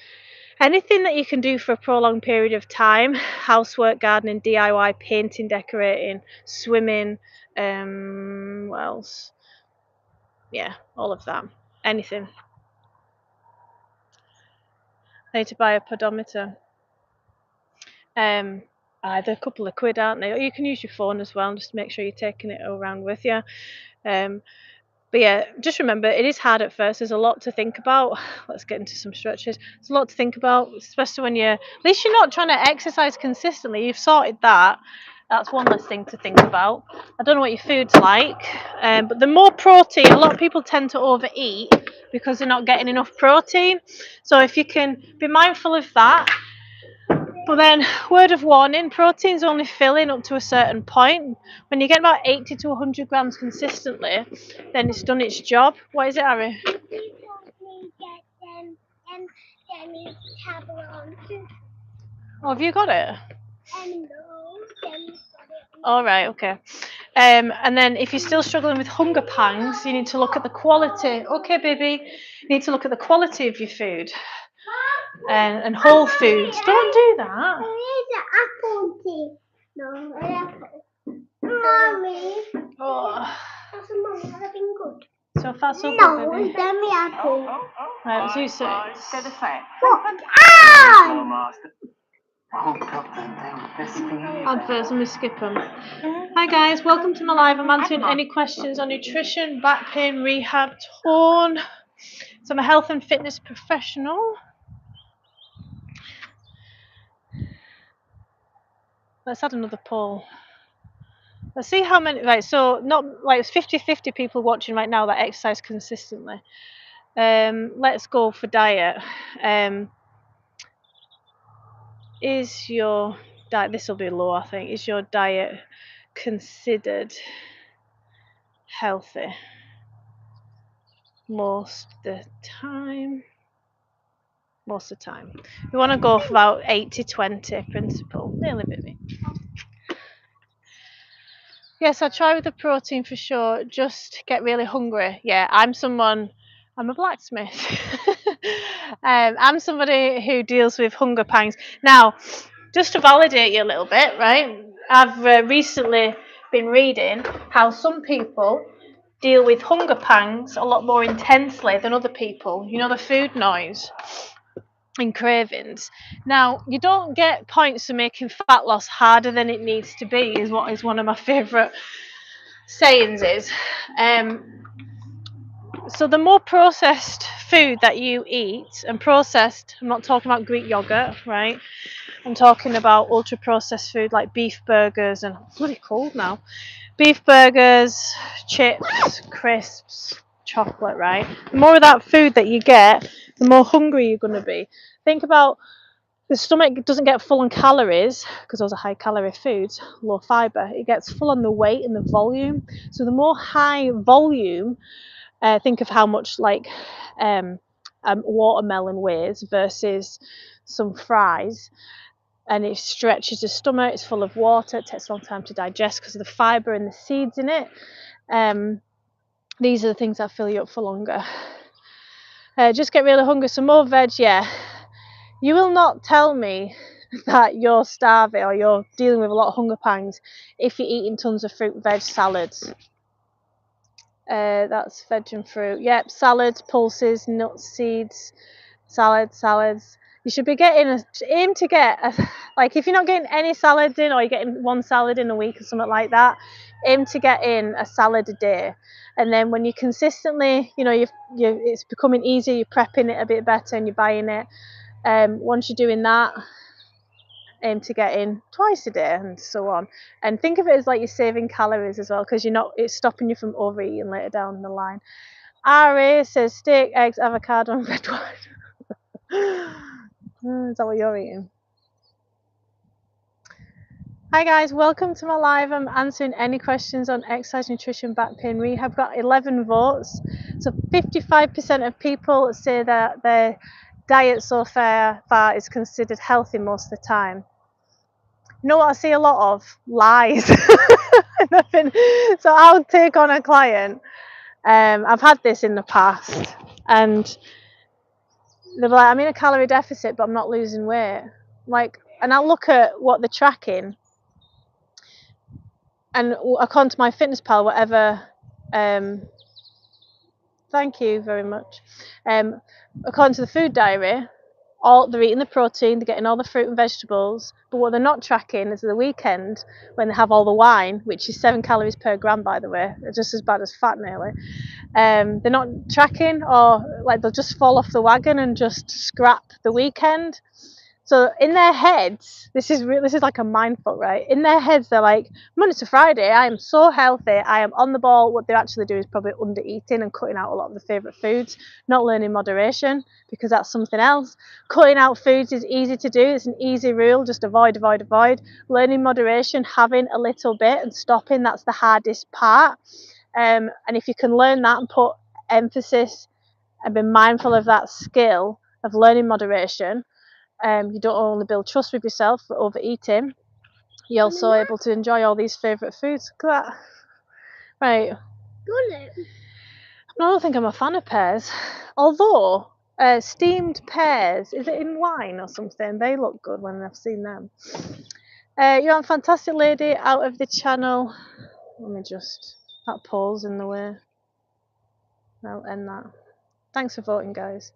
Anything that you can do for a prolonged period of time: housework, gardening, DIY, painting, decorating, swimming, what else? Yeah, all of that. Anything. I need to buy a pedometer. They're a couple of quid, aren't they? Or you can use your phone as well, just to make sure you're taking it around with you. But yeah, just remember, it is hard at first. There's a lot to think about. Let's get into some stretches. There's a lot to think about, especially when at least you're not trying to exercise consistently. You've sorted that. That's one less thing to think about. I don't know what your food's like, but the more protein, a lot of people tend to overeat because they're not getting enough protein. So if you can be mindful of that. But then, word of warning, protein's only filling up to a certain point. When you get about 80 to 100 grams consistently, then it's done its job. What is it, Harry? Please help me get them Danny's tablet. Oh, have you got it? And no, Danny's got it. All right, okay. And then if you're still struggling with hunger pangs, you need to look at the quality. Okay, baby. You need to look at the quality of your food and whole foods. Don't do that. It's an apple tea. No, an apple. Mommy. Oh, That's a mum having good. so far so good, No, baby. it's only apple. Right, let's use it. What? Ah! Adverts, let me skip them. Hi guys, welcome to my live. I'm answering any questions on nutrition, back pain, rehab, tone. So I'm a health and fitness professional. Let's add another poll. Let's see how many, right, so not like it's 50-50 people watching right now that exercise consistently. Let's go for diet. Is your diet, this will be low I think, is your diet considered healthy most of the time? Most of the time. We want to go for about 80-20 principle. Nearly, baby. Yes, I try with the protein for sure. Just get really hungry. Yeah, I'm a blacksmith. I'm somebody who deals with hunger pangs. Now, just to validate you a little bit, right? I've recently been reading how some people deal with hunger pangs a lot more intensely than other people. You know, the food noise and cravings. Now, you don't get points for making fat loss harder than it needs to be, is what is one of my favourite sayings is. So the more processed food that you eat, and processed, I'm not talking about Greek yogurt, right? I'm talking about ultra processed food like beef burgers, and it's bloody cold now. Beef burgers, chips, crisps, chocolate, right? The more of that food that you get, the more hungry you're going to be. Think about the stomach doesn't get full on calories because those are high calorie foods, low fiber. It gets full on the weight and the volume. So the more high volume, think of how much like a watermelon weighs versus some fries. And it stretches the stomach, it's full of water, it takes a long time to digest because of the fibre and the seeds in it. These are the things that fill you up for longer. Just get really hungry, some more veg, yeah. You will not tell me that you're starving or you're dealing with a lot of hunger pangs if you're eating tons of fruit, veg, salads. That's veg and fruit. Yep, salads, pulses, nuts, seeds, salads. You should be getting aim to get like if you're not getting any salads in, or you're getting one salad in a week or something like that, aim to get in a salad a day. And then when you consistently, you know, it's becoming easier, you're prepping it a bit better and you're buying it. Once you're doing that, aim to get in twice a day and so on. And think of it as like you're saving calories as well, because it's stopping you from overeating later down the line. Ari says steak, eggs, avocado and red wine. Is that what you're eating? Hi guys, welcome to my live. I'm answering any questions on exercise, nutrition, back pain, rehab. I've got 11 votes. So 55% of people say that their diet so far is considered healthy most of the time. You know what I see a lot of? Lies. So I'll take on a client. I've had this in the past, and they're like, I'm in a calorie deficit, but I'm not losing weight. Like, and I'll look at what they're tracking, and according to my fitness pal, whatever, thank you very much. According to the food diary, all they're eating the protein, they're getting all the fruit and vegetables, but what they're not tracking is the weekend when they have all the wine, which is 7 calories per gram, by the way, just as bad as fat nearly. They're not tracking, or like they'll just fall off the wagon and just scrap the weekend. So in their heads, this is like a mind fuck, right? In their heads, they're like, Monday to Friday, I am so healthy, I am on the ball. What they're actually doing is probably under eating and cutting out a lot of the favourite foods, not learning moderation, because that's something else. Cutting out foods is easy to do. It's an easy rule, just avoid, avoid, avoid. Learning moderation, having a little bit and stopping, that's the hardest part. And if you can learn that and put emphasis and be mindful of that skill of learning moderation, you don't only build trust with yourself for overeating, you're also able to enjoy all these favourite foods. Look at that. Right. I don't think I'm a fan of pears. Although, steamed pears, is it in wine or something? They look good when I've seen them. You're a fantastic lady out of the channel. Let me just, that pole's in the way. I'll end that. Thanks for voting, guys.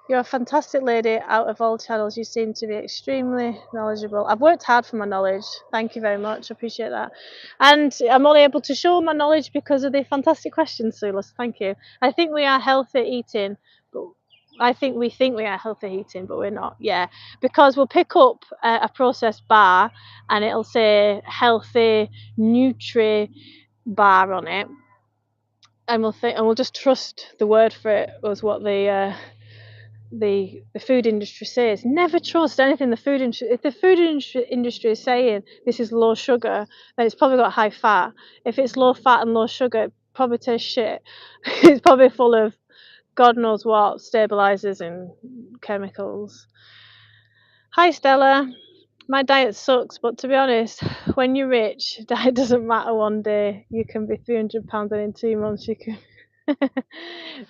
You're a fantastic lady out of all channels. You seem to be extremely knowledgeable. I've worked hard for my knowledge. Thank you very much. I appreciate that. And I'm only able to show my knowledge because of the fantastic questions, Sulas. Thank you. I think we are healthy eating, but I think we are healthy eating, but we're not. Yeah, because we'll pick up a processed bar and it'll say healthy nutri bar on it, and we'll just trust the word for it as what the food industry says. Never trust anything the food industry. If the food industry is saying this is low sugar, then it's probably got high fat. If it's low fat and low sugar, it probably tastes shit. It's probably full of God knows what stabilizers and chemicals. Hi Stella. My diet sucks, but to be honest, when you're rich, diet doesn't matter. One day you can be 300 pounds, and in 2 months you can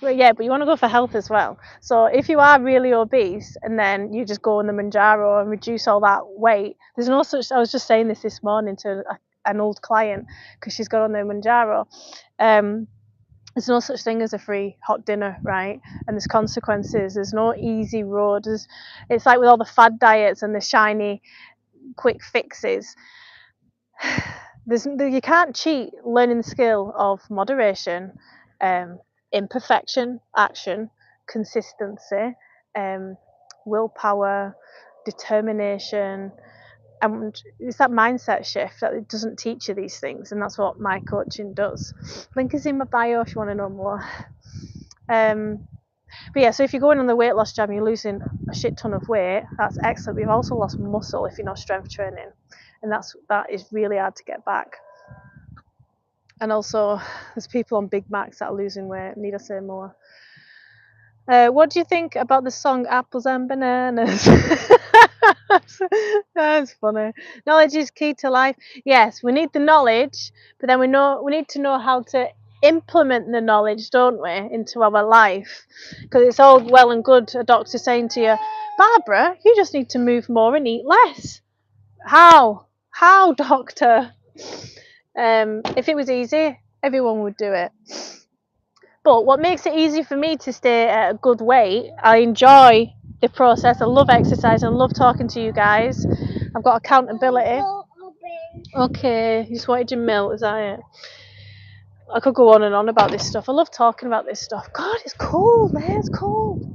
but you want to go for health as well. So if you are really obese and then you just go on the Manjaro and reduce all that weight, there's no such. I was just saying this morning to an old client because she's got on the Manjaro. There's no such thing as a free hot dinner, right? And there's consequences. There's no easy road. It's like with all the fad diets and the shiny quick fixes. You can't cheat learning the skill of moderation, imperfection, action, consistency, willpower, determination, and it's that mindset shift that it doesn't teach you these things, and that's what my coaching does. Link is in my bio if you want to know more. But yeah, so if you're going on the weight loss jam, you're losing a shit ton of weight. That's excellent. But you've also lost muscle if you're not strength training, and that is really hard to get back. And also, there's people on Big Macs that are losing weight. Need I say more? What do you think about the song Apples and Bananas? That's funny. Knowledge is key to life. Yes, we need the knowledge, but then we need to know how to implement the knowledge, don't we, into our life? Because it's all well and good a doctor saying to you, Barbara, you just need to move more and eat less. How, doctor? If it was easy, everyone would do it. But what makes it easy for me to stay at a good weight, I enjoy the process. I love exercise. I love talking to you guys. I've got accountability. Okay, you just wanted your milk, is that it? I could go on and on about this stuff. I love talking about this stuff. God, it's cold, man. It's cold.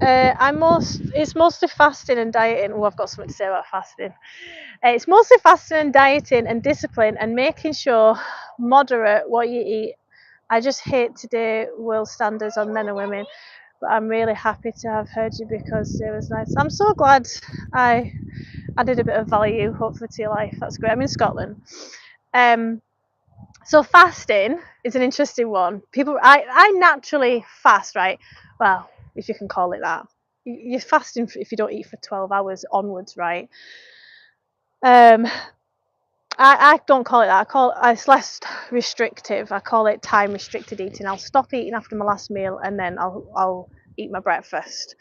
It's mostly fasting and dieting. Oh, I've got something to say about fasting. It's mostly fasting and dieting and discipline and making sure moderate what you eat. I just hate today world standards on men and women, but I'm really happy to have heard you because it was nice. I'm so glad I added a bit of value, hopefully, to your life. That's great. I'm in Scotland. So fasting is an interesting one. I naturally fast, right? Well, if you can call it that. You're fasting if you don't eat for 12 hours onwards, right? I I don't call it that. It's less restrictive. I call it time restricted eating. I'll stop eating after my last meal and then I'll eat my breakfast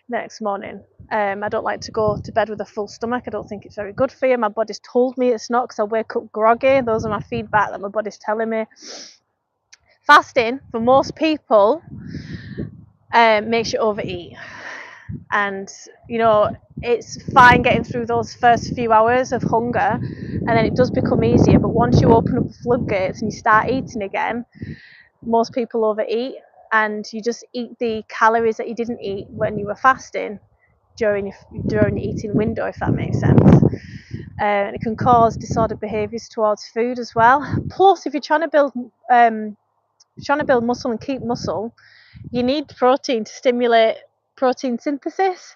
the next morning. I don't like to go to bed with a full stomach. I don't think it's very good for you. My body's told me it's not because I wake up groggy. Those are my feedback that my body's telling me. Fasting for most people makes you overeat, and it's fine getting through those first few hours of hunger, and then it does become easier. But once you open up the floodgates and you start eating again, most people overeat, and you just eat the calories that you didn't eat when you were fasting during the eating window, if that makes sense. And it can cause disordered behaviours towards food as well. Plus, if you're trying to build muscle and keep muscle, you need protein to stimulate protein synthesis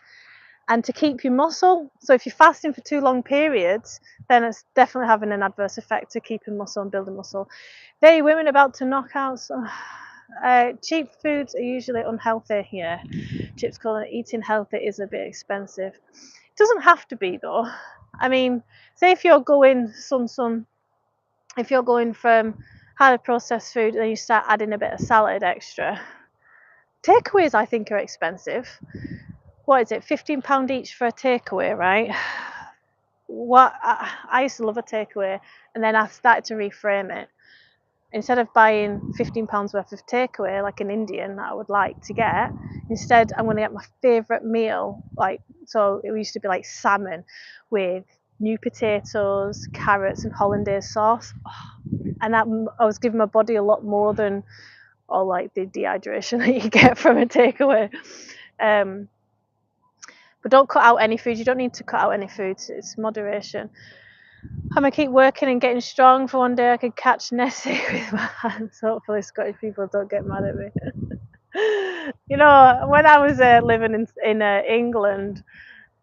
and to keep your muscle. So if you're fasting for too long periods, then it's definitely having an adverse effect to keeping muscle and building muscle. There you women about to knock out some cheap foods are usually unhealthy. Yeah, Chip's calling it eating healthy is a bit expensive. It doesn't have to be though. I mean, say if you're going if you're going from highly processed food and you start adding a bit of salad extra. Takeaways I think are expensive. What is it, £15 each for a takeaway, right? What I used to love a takeaway, and then I started to reframe it. Instead of buying £15 worth of takeaway like an Indian that I would like to get, instead I'm going to get my favourite meal. So it used to be like salmon with new potatoes, carrots, and hollandaise sauce, and that I was giving my body a lot more than all like the dehydration that you get from a takeaway. But don't cut out any food. You don't need to cut out any foods. It's moderation. I'm going to keep working and getting strong for one day I could catch Nessie with my hands. Hopefully Scottish people don't get mad at me. When I was living in England,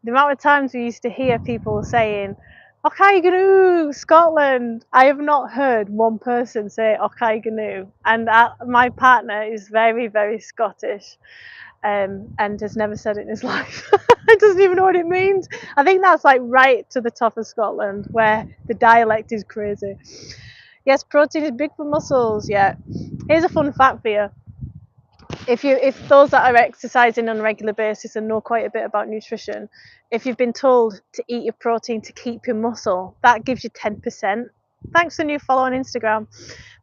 the amount of times we used to hear people saying, "Okay, Gnu, Scotland." I have not heard one person say "Okay, Gnu," and my partner is very, very Scottish. And has never said it in his life. He doesn't even know what it means. I think that's like right to the top of Scotland where the dialect is crazy. Yes, protein is big for muscles. Yeah. Here's a fun fact for you. If those that are exercising on a regular basis and know quite a bit about nutrition, if you've been told to eat your protein to keep your muscle, that gives you 10%. Thanks for new follow on Instagram.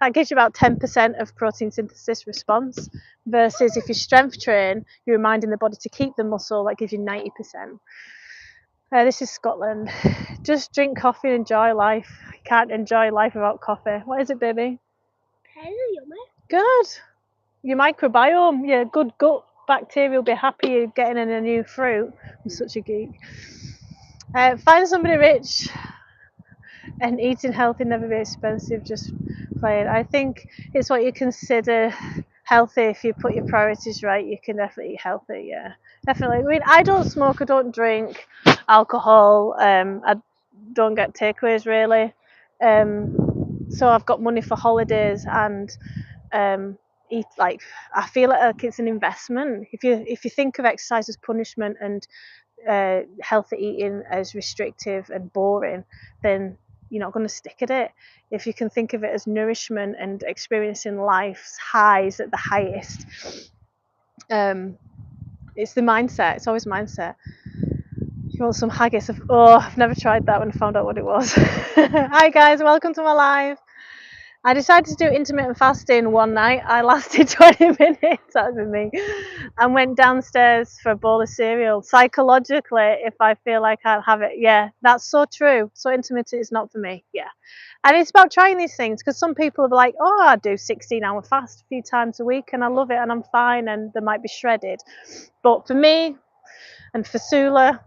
That gives you about 10% of protein synthesis response, versus if you strength train, you're reminding the body to keep the muscle, that gives you 90%. This is Scotland. Just drink coffee and enjoy life. You can't enjoy life without coffee. What is it, baby? Good. Your microbiome, your good gut bacteria will be happy you're getting in a new fruit. I'm such a geek. Find somebody rich, and eating healthy never be expensive, just plain. I think it's what you consider healthy. If you put your priorities right, you can definitely eat healthy. Yeah, definitely. I mean, I don't smoke, I don't drink alcohol, I don't get takeaways really, so I've got money for holidays and eat like I feel like it's an investment. If you think of exercise as punishment and healthy eating as restrictive and boring, then you're not going to stick at it. If you can think of it as nourishment and experiencing life's highs at the highest, it's the mindset. It's always mindset. You want some haggis? I've never tried that when I found out what it was. Hi guys, welcome to my live. I decided to do intermittent fasting one night. I lasted 20 minutes, that was me, and went downstairs for a bowl of cereal. Psychologically, if I feel like I'll have it, yeah, that's so true. So intermittent is not for me, yeah. And it's about trying these things, because some people are like, oh, I do 16-hour fast a few times a week and I love it and I'm fine, and they might be shredded. But for me and for Sula,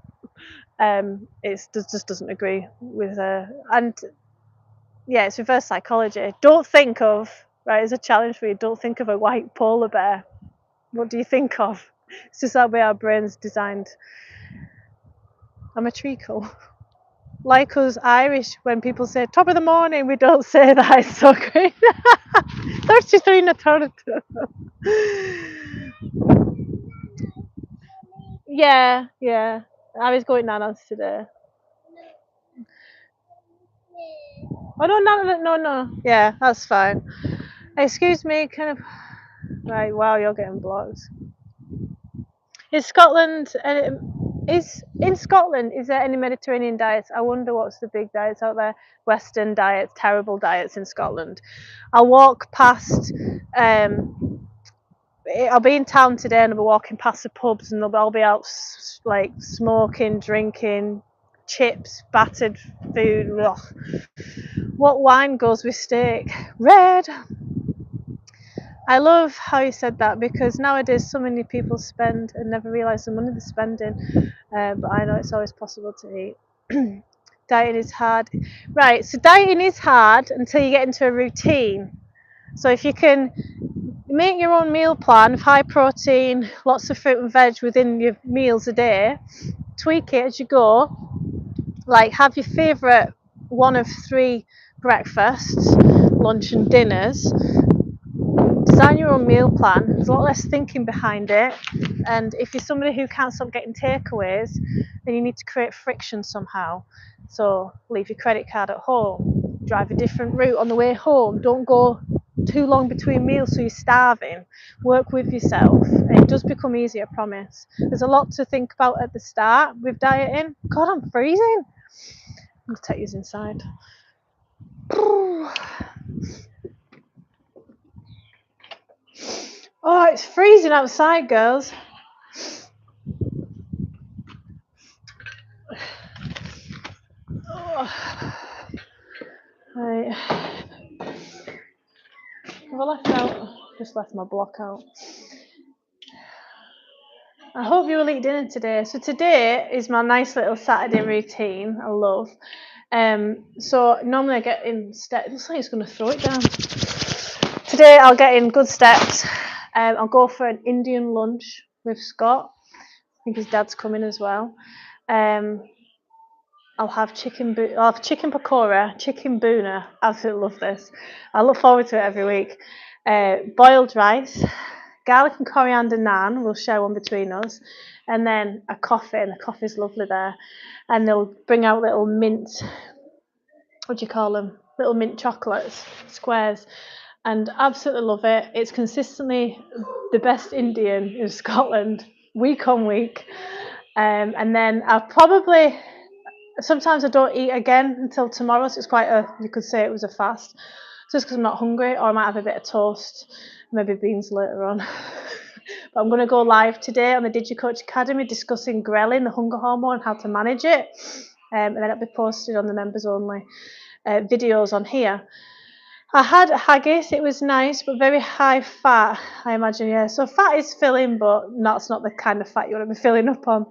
it just doesn't agree with her. And yeah, it's reverse psychology. Don't think of, right, as a challenge for you, don't think of a white polar bear. What do you think of? It's just that way our brain's designed. I'm a treacle. Like us Irish, when people say top of the morning, we don't say that. It's so great. 33 in a third. Yeah. I was going nanas today. Oh no. Yeah, that's fine. Excuse me, kind of. Right. Wow, you're getting blocked. Is Scotland? Is in Scotland? Is there any Mediterranean diets? I wonder what's the big diets out there. Western diets, terrible diets in Scotland. I'll walk past. I'll be in town today, and I'll be walking past the pubs, and they'll all be out like smoking, drinking, chips, battered food. Ugh. What wine goes with steak? Red. I love how you said that because nowadays so many people spend and never realise the money they're spending. But I know it's always possible to eat. Dieting is hard. Right, so dieting is hard until you get into a routine. So if you can make your own meal plan of high protein, lots of fruit and veg within your meals a day, tweak it as you go. Like have your favourite one of 3 breakfasts, lunch and dinners. Design your own meal plan. There's a lot less thinking behind it. And if you're somebody who can't stop getting takeaways, then you need to create friction somehow. So leave your credit card at home, drive a different route on the way home, don't go too long between meals so you're starving. Work with yourself. It does become easier, I promise. There's a lot to think about at the start with dieting. God, I'm freezing. I'm gonna take you inside. Oh, it's freezing outside, girls. Oh. Right. Have I left out? Just left my block out. I hope you will eat dinner today. So today is my nice little Saturday routine. I love. So normally I get in steps. It looks like it's going to throw it down. Today I'll get in good steps. I'll go for an Indian lunch with Scott. I think his dad's coming as well. I'll have chicken pakora, chicken boona. Absolutely love this. I look forward to it every week. Boiled rice, garlic and coriander naan. We'll share one between us, and then a coffee. And the coffee's lovely there. And they'll bring out little mint. What do you call them? Little mint chocolates, squares. And absolutely love it. It's consistently the best Indian in Scotland, week on week. And then I'll probably. Sometimes I don't eat again until tomorrow, so it's you could say it was a fast. Just because I'm not hungry, or I might have a bit of toast, maybe beans later on. But I'm going to go live today on the DigiCoach Academy discussing ghrelin, the hunger hormone, and how to manage it. And then it'll be posted on the members only videos on here. I had haggis, it was nice, but very high fat, I imagine, yeah. So fat is filling, but that's not the kind of fat you want to be filling up on.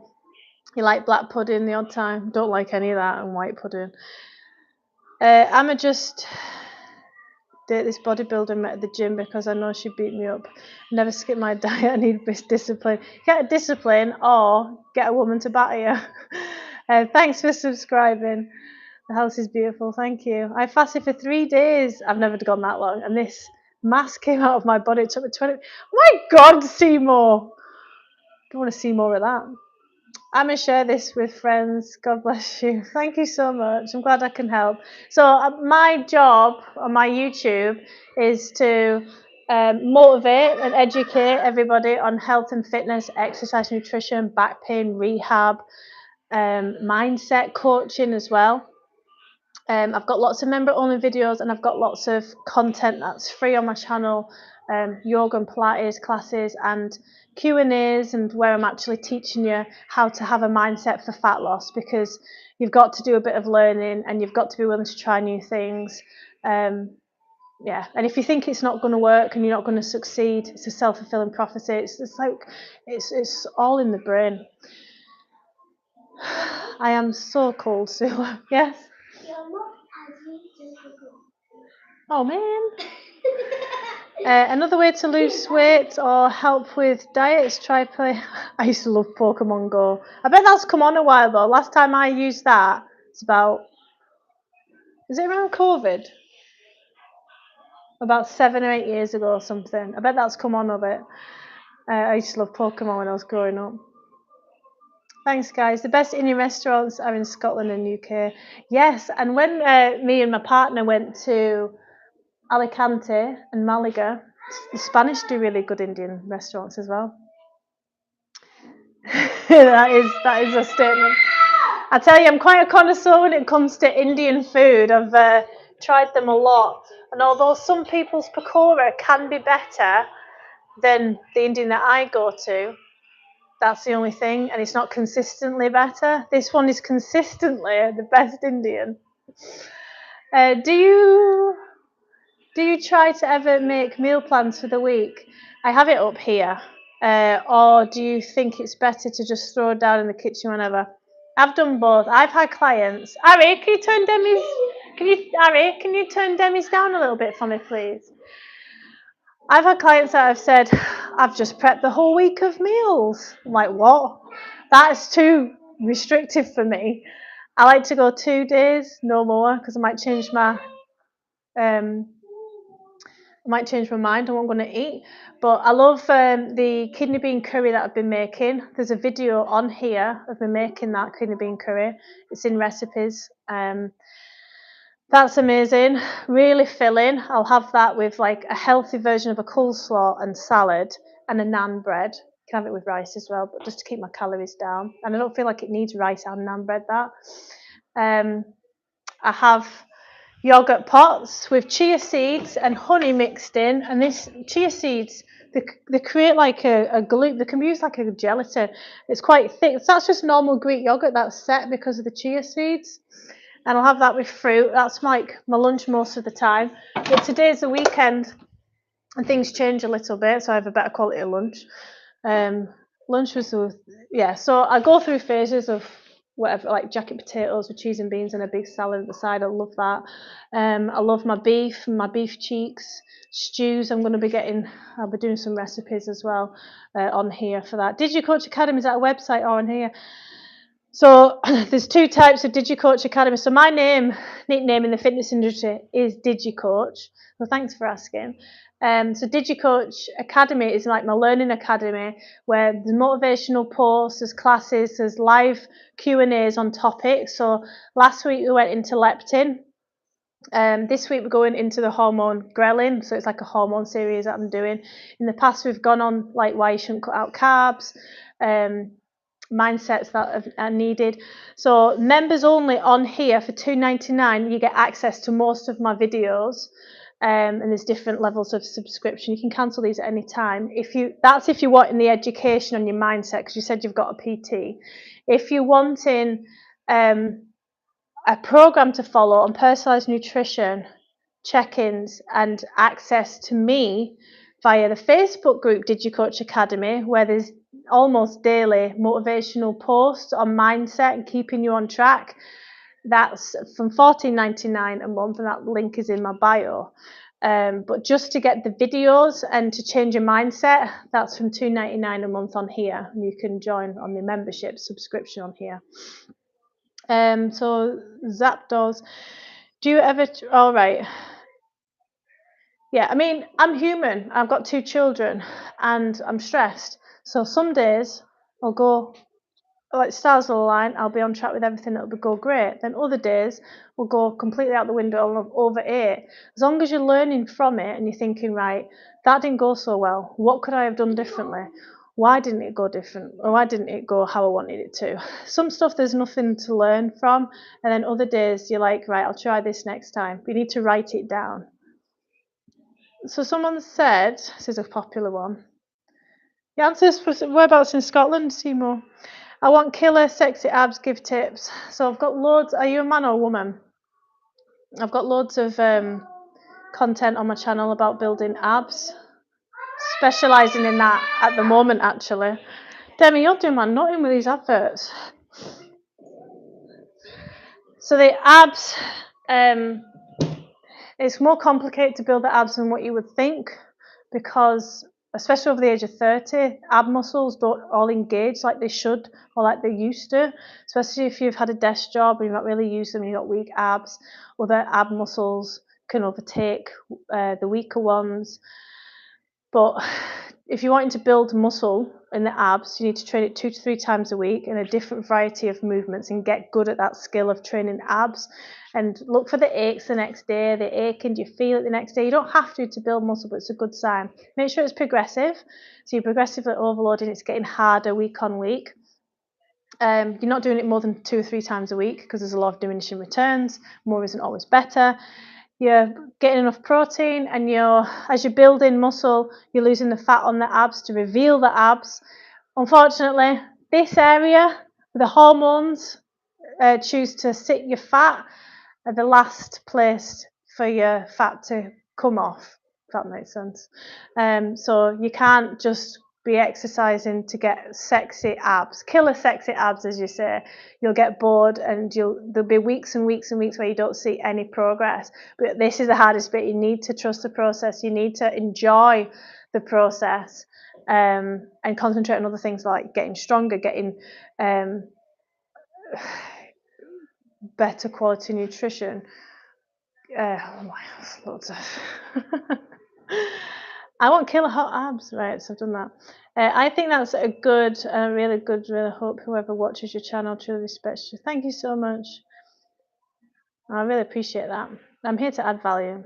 You like black pudding the odd time? Don't like any of that, and white pudding. I'ma just date this bodybuilder met at the gym because I know she beat me up. Never skip my diet. I need discipline. Get a discipline or get a woman to batter you. Thanks for subscribing. The house is beautiful. Thank you. I fasted for 3 days. I've never gone that long, and this mass came out of my body. It took me 20. My God, Seymour! Don't want to see more of that. I'm going to share this with friends. God bless you. Thank you so much. I'm glad I can help. So my job on my YouTube is to motivate and educate everybody on health and fitness, exercise, nutrition, back pain, rehab, mindset coaching as well. I've got lots of member-only videos, and I've got lots of content that's free on my channel, yoga and Pilates classes and Q&As, and where I'm actually teaching you how to have a mindset for fat loss, because you've got to do a bit of learning and you've got to be willing to try new things. Yeah, and if you think it's not going to work and you're not going to succeed, it's a self-fulfilling prophecy. It's all in the brain. I am so cold, Sue. Yes? Oh man. Another way to lose weight or help with diets, try play. I used to love Pokemon Go. I bet that's come on a while though. Last time I used that, it's about, is it around COVID? About 7 or 8 years ago or something. I bet that's come on a bit. I used to love Pokemon when I was growing up. Thanks, guys. The best Indian restaurants are in Scotland and UK. Yes, and when me and my partner went to Alicante and Malaga, the Spanish do really good Indian restaurants as well. that is a statement. I tell you, I'm quite a connoisseur when it comes to Indian food. I've tried them a lot, and although some people's pakora can be better than the Indian that I go to, that's the only thing, and it's not consistently better. This one is consistently the best Indian. Do you try to ever make meal plans for the week? I have it up here. Or do you think it's better to just throw it down in the kitchen whenever? I've done both. I've had clients. Harry, can you turn Demi's down a little bit for me, please? I've had clients that have said, I've just prepped the whole week of meals. I'm like, what? That's too restrictive for me. I like to go 2 days, no more, because I might change my mind on what I'm going to eat. But I love the kidney bean curry that I've been making. There's a video on here of me making that kidney bean curry. It's in recipes. That's amazing, really filling. I'll have that with like a healthy version of a coleslaw and salad and a naan bread. You can have it with rice as well, but just to keep my calories down. And I don't feel like it needs rice and naan bread, that. I have yogurt pots with chia seeds and honey mixed in, and this chia seeds, they create like a glue. They can be used like a gelatin. It's quite thick. So that's just normal Greek yogurt that's set because of the chia seeds. And I'll have that with fruit. That's like my lunch most of the time. But today's the weekend and things change a little bit, so I have a better quality of lunch. Lunch was, so I go through phases of whatever, like jacket potatoes with cheese and beans and a big salad at the side. I love that. I love my beef cheeks, stews. I'll be doing some recipes as well on here for that. DigiCoach Academy, is that a website or on here? So there's 2 types of DigiCoach Academy. So my nickname in the fitness industry is DigiCoach. So thanks for asking. So DigiCoach Academy is like my learning academy where there's motivational posts, there's classes, there's live Q&As on topics. So last week we went into leptin. This week we're going into the hormone ghrelin, so it's like a hormone series that I'm doing. In the past we've gone on like why you shouldn't cut out carbs, mindsets that are needed. So members only on here for $2.99 you get access to most of my videos, and there's different levels of subscription. You can cancel these at any time. That's if you're wanting the education on your mindset, because you said you've got a PT. If you're wanting a program to follow on personalized nutrition, check-ins and access to me via the Facebook group DigiCoach Academy, where there's almost daily motivational posts on mindset and keeping you on track. That's from $14.99 a month, and that link is in my bio. But just to get the videos and to change your mindset, that's from $2.99 a month on here, and you can join on the membership subscription on here. So Zapdos, do you ever? All right. Yeah, I mean, I'm human. I've got 2 children, and I'm stressed. So some days I'll go like stars will align. I'll be on track with everything. It'll go great. Then other days will go completely out the window and I'll overeat. As long as you're learning from it and you're thinking, right, that didn't go so well. What could I have done differently? Why didn't it go different? Or why didn't it go how I wanted it to? Some stuff there's nothing to learn from, and then other days you're like, right, I'll try this next time. You need to write it down. So someone said, this is a popular one. The answer is whereabouts in Scotland, Seymour? I want killer sexy abs, give tips. So I've got loads. Are you a man or a woman? I've got loads of content on my channel about building abs, specialising in that at the moment actually. Demi, you're doing my nutting with these adverts. So the abs, it's more complicated to build the abs than what you would think, because especially over the age of 30, ab muscles don't all engage like they should or like they used to, especially if you've had a desk job and you've not really used them and you've got weak abs. Other ab muscles can overtake the weaker ones. But if you're wanting to build muscle in the abs, you need to train it 2 to 3 times a week in a different variety of movements and get good at that skill of training abs. And look for the aches the next day, the aching, do you feel it the next day? You don't have to build muscle, but it's a good sign. Make sure it's progressive. So you're progressively overloading, it's getting harder week on week. You're not doing it more than 2 or 3 times a week because there's a lot of diminishing returns. More isn't always better. You're getting enough protein, and as you're building muscle, you're losing the fat on the abs to reveal the abs. Unfortunately, this area, the hormones choose to sit your fat at the last place for your fat to come off, if that makes sense. So you can't just be exercising to get sexy abs, killer sexy abs, as you say. You'll get bored, and there'll be weeks and weeks and weeks where you don't see any progress. But this is the hardest bit. You need to trust the process. You need to enjoy the process, and concentrate on other things like getting stronger, getting better quality nutrition. Loads of. I want killer hot abs, right? So I've done that. I think that's a good, really good. Really hope whoever watches your channel truly respects you. Thank you so much. I really appreciate that. I'm here to add value.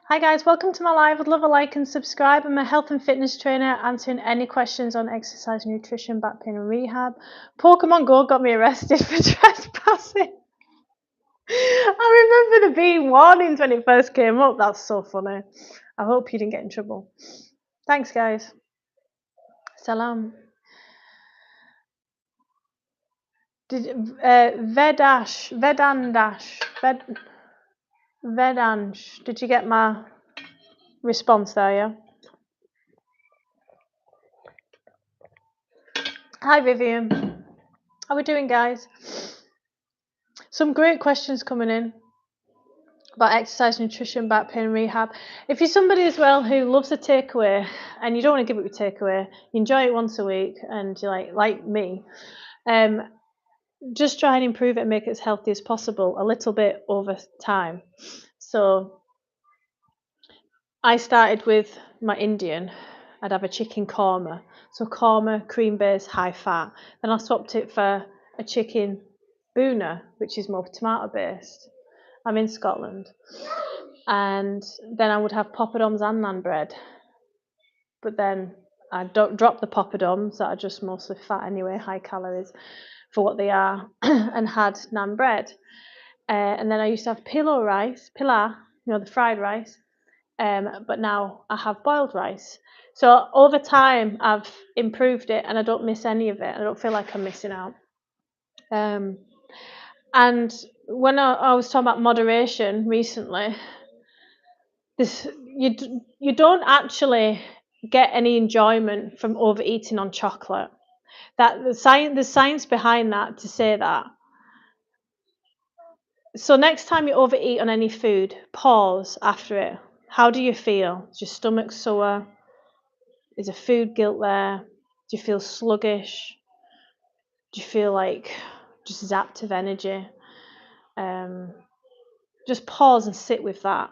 Hi guys, welcome to my live. I'd love a like and subscribe. I'm a health and fitness trainer answering any questions on exercise, nutrition, back pain and rehab. Pokemon Go got me arrested for trespassing. I remember there being warnings when it first came up. That's so funny. I hope you didn't get in trouble. Thanks, guys. Salam. Vedansh, did you get my response there, yeah? Hi, Vivian. How are we doing, guys? Some great questions coming in about exercise, nutrition, back pain, rehab. If you're somebody as well who loves a takeaway and you don't want to give up your takeaway, you enjoy it once a week, and you're like me, just try and improve it and make it as healthy as possible a little bit over time. So I started with my Indian. I'd have a chicken korma. So korma, cream base, high fat. Then I swapped it for a chicken boona, which is more tomato based. I'm in Scotland. And then I would have poppadoms and naan bread. But then I don't drop the poppadoms that are just mostly fat anyway, high calories for what they are, and had naan bread. And then I used to have pilar, the fried rice. But now I have boiled rice. So over time, I've improved it, and I don't miss any of it. I don't feel like I'm missing out. And when I was talking about moderation recently, you don't actually get any enjoyment from overeating on chocolate. There's science behind that to say that. So next time you overeat on any food, pause after it. How do you feel? Is your stomach sore? Is there food guilt there? Do you feel sluggish? Do you feel like just zapped of energy? Just pause and sit with that.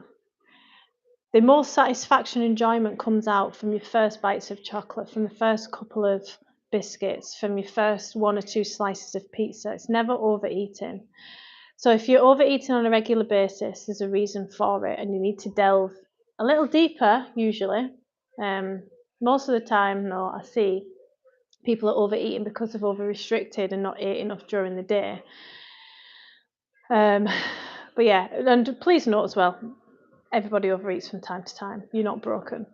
The most satisfaction and enjoyment comes out from your first bites of chocolate, from the first couple of biscuits, from your first 1 or 2 slices of pizza. It's never overeating. So if you're overeating on a regular basis, there's a reason for it, and you need to delve a little deeper, usually. Most of the time, no, I see people are overeating because they've over-restricted and not ate enough during the day. But yeah, and please note as well, everybody overeats from time to time. You're not broken.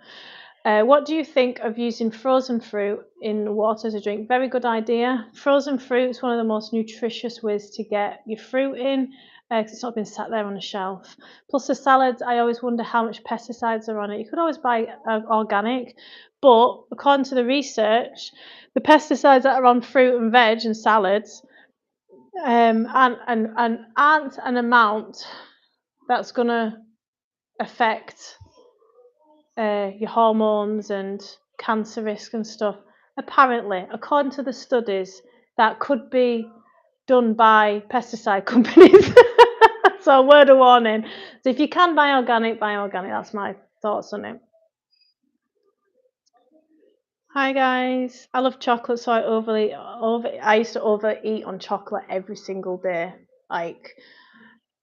What do you think of using frozen fruit in water as a drink? Very good idea. Frozen fruit is one of the most nutritious ways to get your fruit in, because it's not been sat there on a shelf. Plus the salads, I always wonder how much pesticides are on it. You could always buy organic, but according to the research, the pesticides that are on fruit and veg and salads aren't an amount that's going to affect your hormones and cancer risk and stuff. Apparently, according to the studies, that could be done by pesticide companies. So a word of warning. So if you can buy organic, buy organic. That's my thoughts on it. Hi guys, I love chocolate, so I used to overeat on chocolate every single day. Like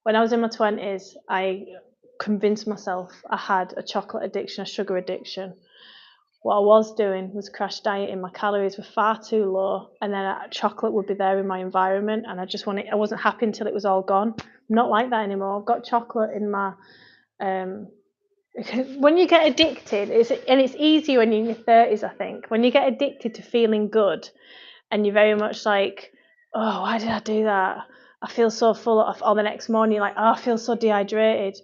when I was in my 20s, I convinced myself I had a chocolate addiction, a sugar addiction. What I was doing was crash dieting. My calories were far too low, and then chocolate would be there in my environment, and I wasn't happy until it was all gone. I'm not like that anymore. I've got chocolate in my um, when you get addicted, it's easy when you're in your 30s, I think. When you get addicted to feeling good and you're very much like, oh, why did I do that? I feel so full of, or the next morning you're like, oh, I feel so dehydrated.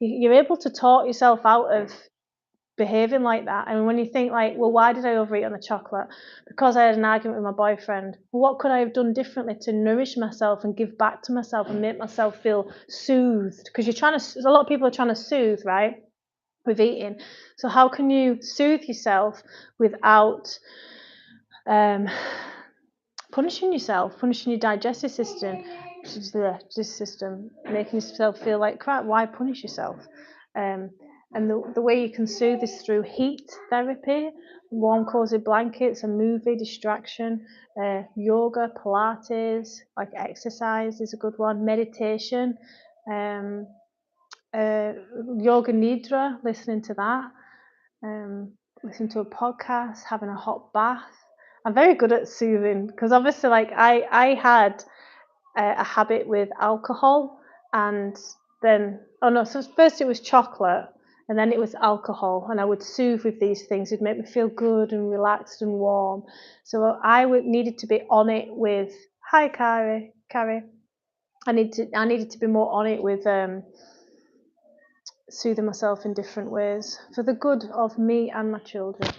You're able to talk yourself out of behaving like that. And when you think like, well, why did I overeat on the chocolate? Because I had an argument with my boyfriend. What could I have done differently to nourish myself and give back to myself and make myself feel soothed? Because a lot of people are trying to soothe, right? With eating. So how can you soothe yourself without punishing yourself, punishing your digestive system, making yourself feel like crap? Why punish yourself? And the way you can soothe is through heat therapy, warm cozy blankets, a movie, distraction, yoga, Pilates, like exercise is a good one, meditation, yoga nidra, listening to that, listening to a podcast, having a hot bath. I'm very good at soothing because obviously, like I had a habit with alcohol, and then so first it was chocolate, and then it was alcohol, and I would soothe with these things. It'd make me feel good and relaxed and warm. So needed to be on it with hi Carrie. I needed to be more on it with soothing myself in different ways for the good of me and my children.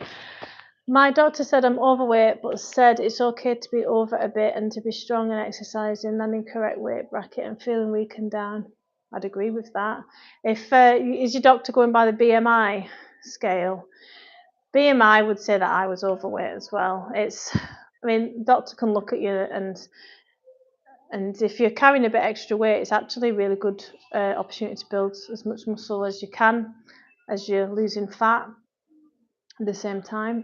My doctor said I'm overweight, but said it's okay to be over a bit and to be strong and exercising, and in correct weight bracket and feeling weak and down. I'd agree with that. If is your doctor going by the BMI scale? BMI would say that I was overweight as well. Doctor can look at you, and if you're carrying a bit extra weight, it's actually a really good opportunity to build as much muscle as you can as you're losing fat at the same time.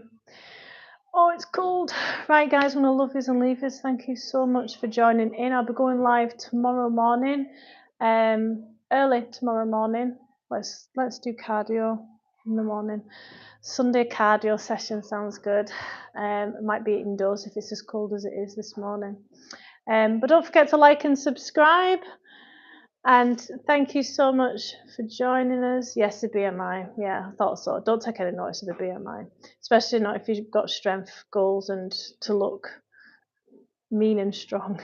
Oh, it's cold. Right, guys, I'm going to love yous and leave yous. Thank you so much for joining in. I'll be going live tomorrow morning, early tomorrow morning. Let's do cardio in the morning. Sunday cardio session sounds good. It might be indoors if it's as cold as it is this morning. But don't forget to like and subscribe. And thank you so much for joining us. Yes, the BMI. Yeah, I thought so. Don't take any notice of the BMI, especially not if you've got strength goals and to look mean and strong.